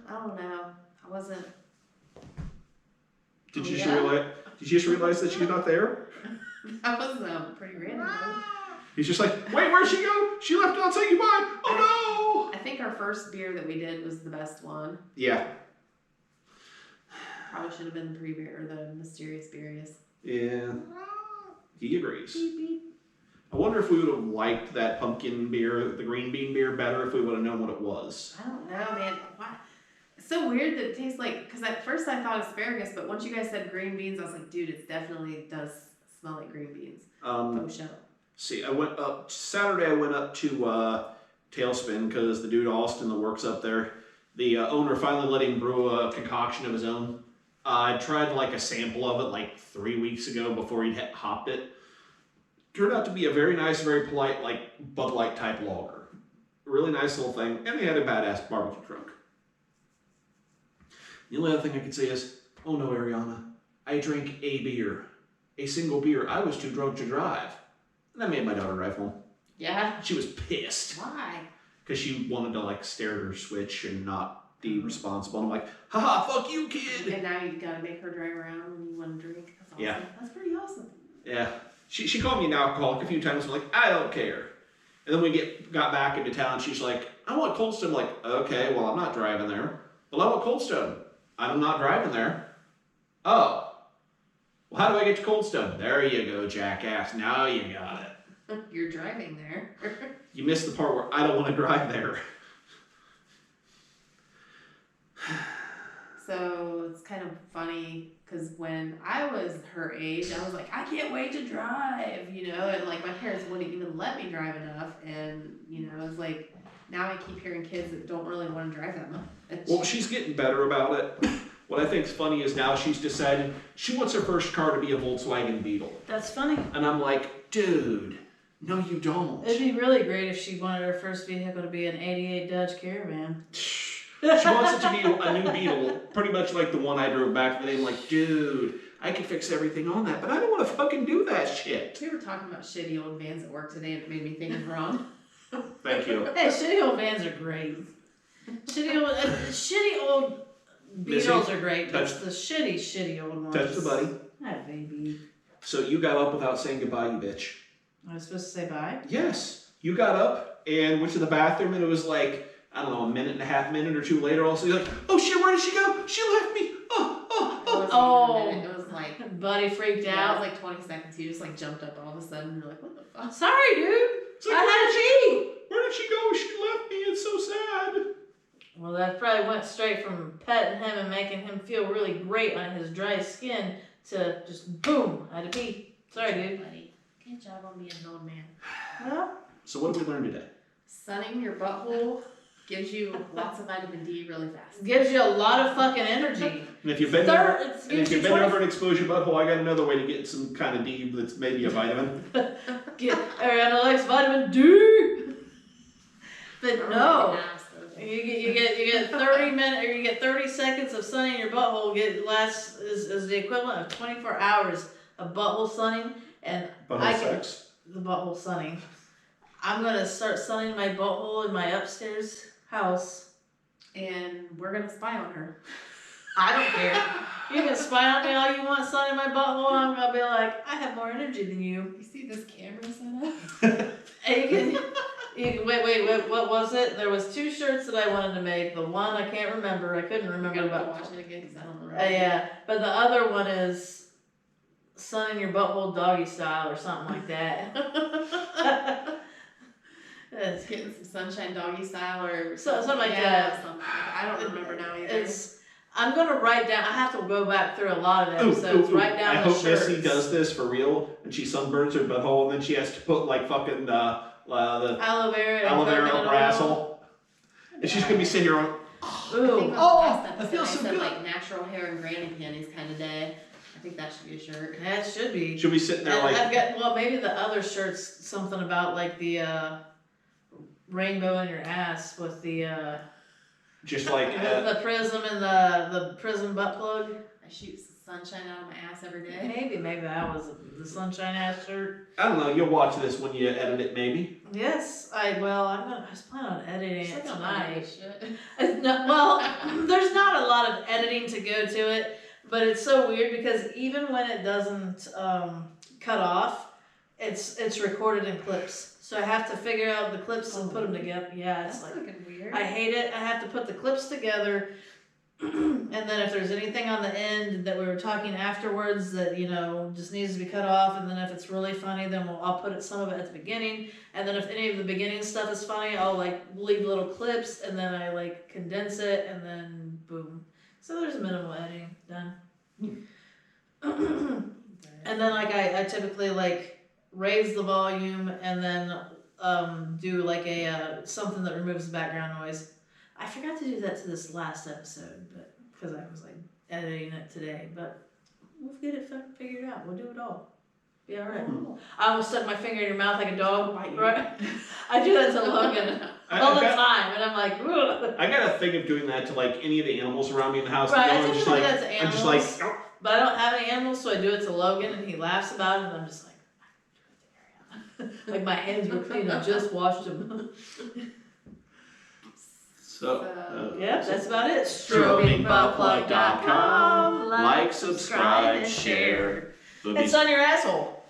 I don't know. I wasn't. Did you Yeah. just realize that she's not there? That was pretty random. Though. He's just like, wait, where'd she go? She left without saying goodbye. Oh no! I think our first beer that we did was the best one. Yeah. Probably should have been the pre-beer or the mysterious beer. Yes. Yeah. He agrees. Beep, beep. I wonder if we would have liked that pumpkin beer, the green bean beer, better if we would have known what it was. I don't know, man. Why? It's so weird that it tastes like. Because at first I thought asparagus, but once you guys said green beans, I was like, dude, it definitely does smell like green beans. Faux show. See, Saturday I went up to Tailspin because the dude Austin that works up there, the owner finally let him brew a concoction of his own. I tried like a sample of it like 3 weeks ago before he'd hopped it. Turned out to be a very nice, very polite, like Bud Light type lager. Really nice little thing, and they had a badass barbecue truck. The only other thing I could say is, oh no, Ariana, I drank a beer. A single beer. I was too drunk to drive. And I made my daughter drive home. Yeah. She was pissed. Why? Because she wanted to like stare at her Switch and not be responsible. And I'm like, haha, fuck you, kid. And now you gotta make her drive around when you want to drink. That's awesome. Yeah. That's pretty awesome. Yeah. She called me an alcoholic a few times. I'm like, I don't care. And then we got back into town. She's like, I want Cold Stone. I'm like, okay, well, I'm not driving there. Well, I want Cold Stone. I'm not driving there. Oh. Well, how do I get to Cold Stone? There you go, jackass. Now you got it. You're driving there. You missed the part where I don't want to drive there. So it's kind of funny funny because when I was her age, I was like, I can't wait to drive, you know, and like my parents wouldn't even let me drive enough, and you know, it's like now I keep hearing kids that don't really want to drive that much. Well, she's getting better about it. What I think's funny is now she's decided she wants her first car to be a Volkswagen Beetle. That's funny. And I'm like, dude, no you don't. It'd be really great if she wanted her first vehicle to be an '88 Dodge Caravan. She wants it to be a new Beetle, pretty much like the one I drove back from the day. I'm like, dude, I could fix everything on that, but I don't want to fucking do that shit. We were talking about shitty old vans at work today, and it made me think of Ron. Thank you. Hey, shitty old vans are great. Shitty old Beetles are great, but touch- the shitty old ones. Touch the buddy. Ah, baby. So you got up without saying goodbye, you bitch. I was supposed to say bye? Yes. You got up and went to the bathroom, and it was like, I don't know, a minute or two later, also you're like, oh shit, where did she go? She left me. It was like, Buddy freaked yeah, out. it was like 20 seconds. He just like jumped up all of a sudden. You're like, what the fuck? Sorry, dude. It's like, I had to pee. where did she go? She left me. It's so sad. Well, that probably went straight from petting him and making him feel really great on his dry skin to just boom, I had to pee. Sorry, dude. Buddy, good job on being an old man. Well, So what did we learn today? Sunning your butthole gives you lots of vitamin D really fast. gives you a lot of fucking energy. And if you've been Gives you over an exposure butthole, I got another way to get some kind of D that's maybe a vitamin. Ariana likes vitamin D. But no. Ass, though. You get 30 minutes or you get 30 seconds of sunning your butthole. Is the equivalent of 24 hours of butthole sunning, and Butthole sex. The butthole sunning. I'm gonna start sunning my butthole in my upstairs house. And we're gonna spy on her. I don't care. You can spy on me all you want, sunning my butthole. I'm gonna be like, I have more energy than you. You see this camera set up? And you can wait, what was it? There was 2 shirts that I wanted to make. The one I can't remember. I couldn't We're remember gonna about. watch it again because I don't remember. Yeah, but the other one is sunning your butthole doggy style or something like that. It's getting some sunshine doggy style or Something like yeah, that. something. I don't remember now either. I'm gonna write down. I have to go back through a lot of episodes. Write down I the hope shirts. Missy does this for real, and she sunburns her butthole, and then she has to put like fucking the aloe vera and aloe vera coconut brastle, oil. and she's gonna be sitting here on. I think Ooh. on the Oh, last I episode feel I so said good. like natural hair and granny panties kind of day. I think that should be a shirt. That should be. She'll be sitting there And like. I've got maybe the other shirt's something about like the rainbow in your ass with the Just like the prism and the prism butt plug. I shoot sunshine out of my ass every day. Maybe that was the sunshine ass shirt. I don't know. You'll watch this when you edit it, maybe. Yes, I was planning on editing It's it like tonight. shit. There's not a lot of editing to go to it, but it's so weird because even when it doesn't cut off, it's recorded in clips. So I have to figure out the clips and put them together. Yeah, it's That's like fucking weird. I hate it. I have to put the clips together, and then if there's anything on the end that we were talking afterwards that just needs to be cut off, and then if it's really funny, then I'll put some of it at the beginning, and then if any of the beginning stuff is funny, I'll leave little clips, and then I condense it, and then boom. So there's minimal editing done. And then I typically raise the volume and then do a something that removes the background noise. I forgot to do that to this last episode, but because I was editing it today, but we'll get it figured out. We'll do it all. Be all right. I almost stuck my finger in your mouth like a dog. Right? I do that to Logan all the time, and I'm like, ugh. I got a thing of doing that to any of the animals around me in the house. Right, I I'm typically just do that to I'm just animals. like. But I don't have any animals, so I do it to Logan, and he laughs about it, and I'm just like my hands were clean. I just washed them. So, Yeah, that's about it. StrobingButtplug.com. Like, subscribe, share. It's on your asshole.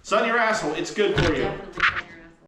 It's on your asshole. It's good for you. Definitely.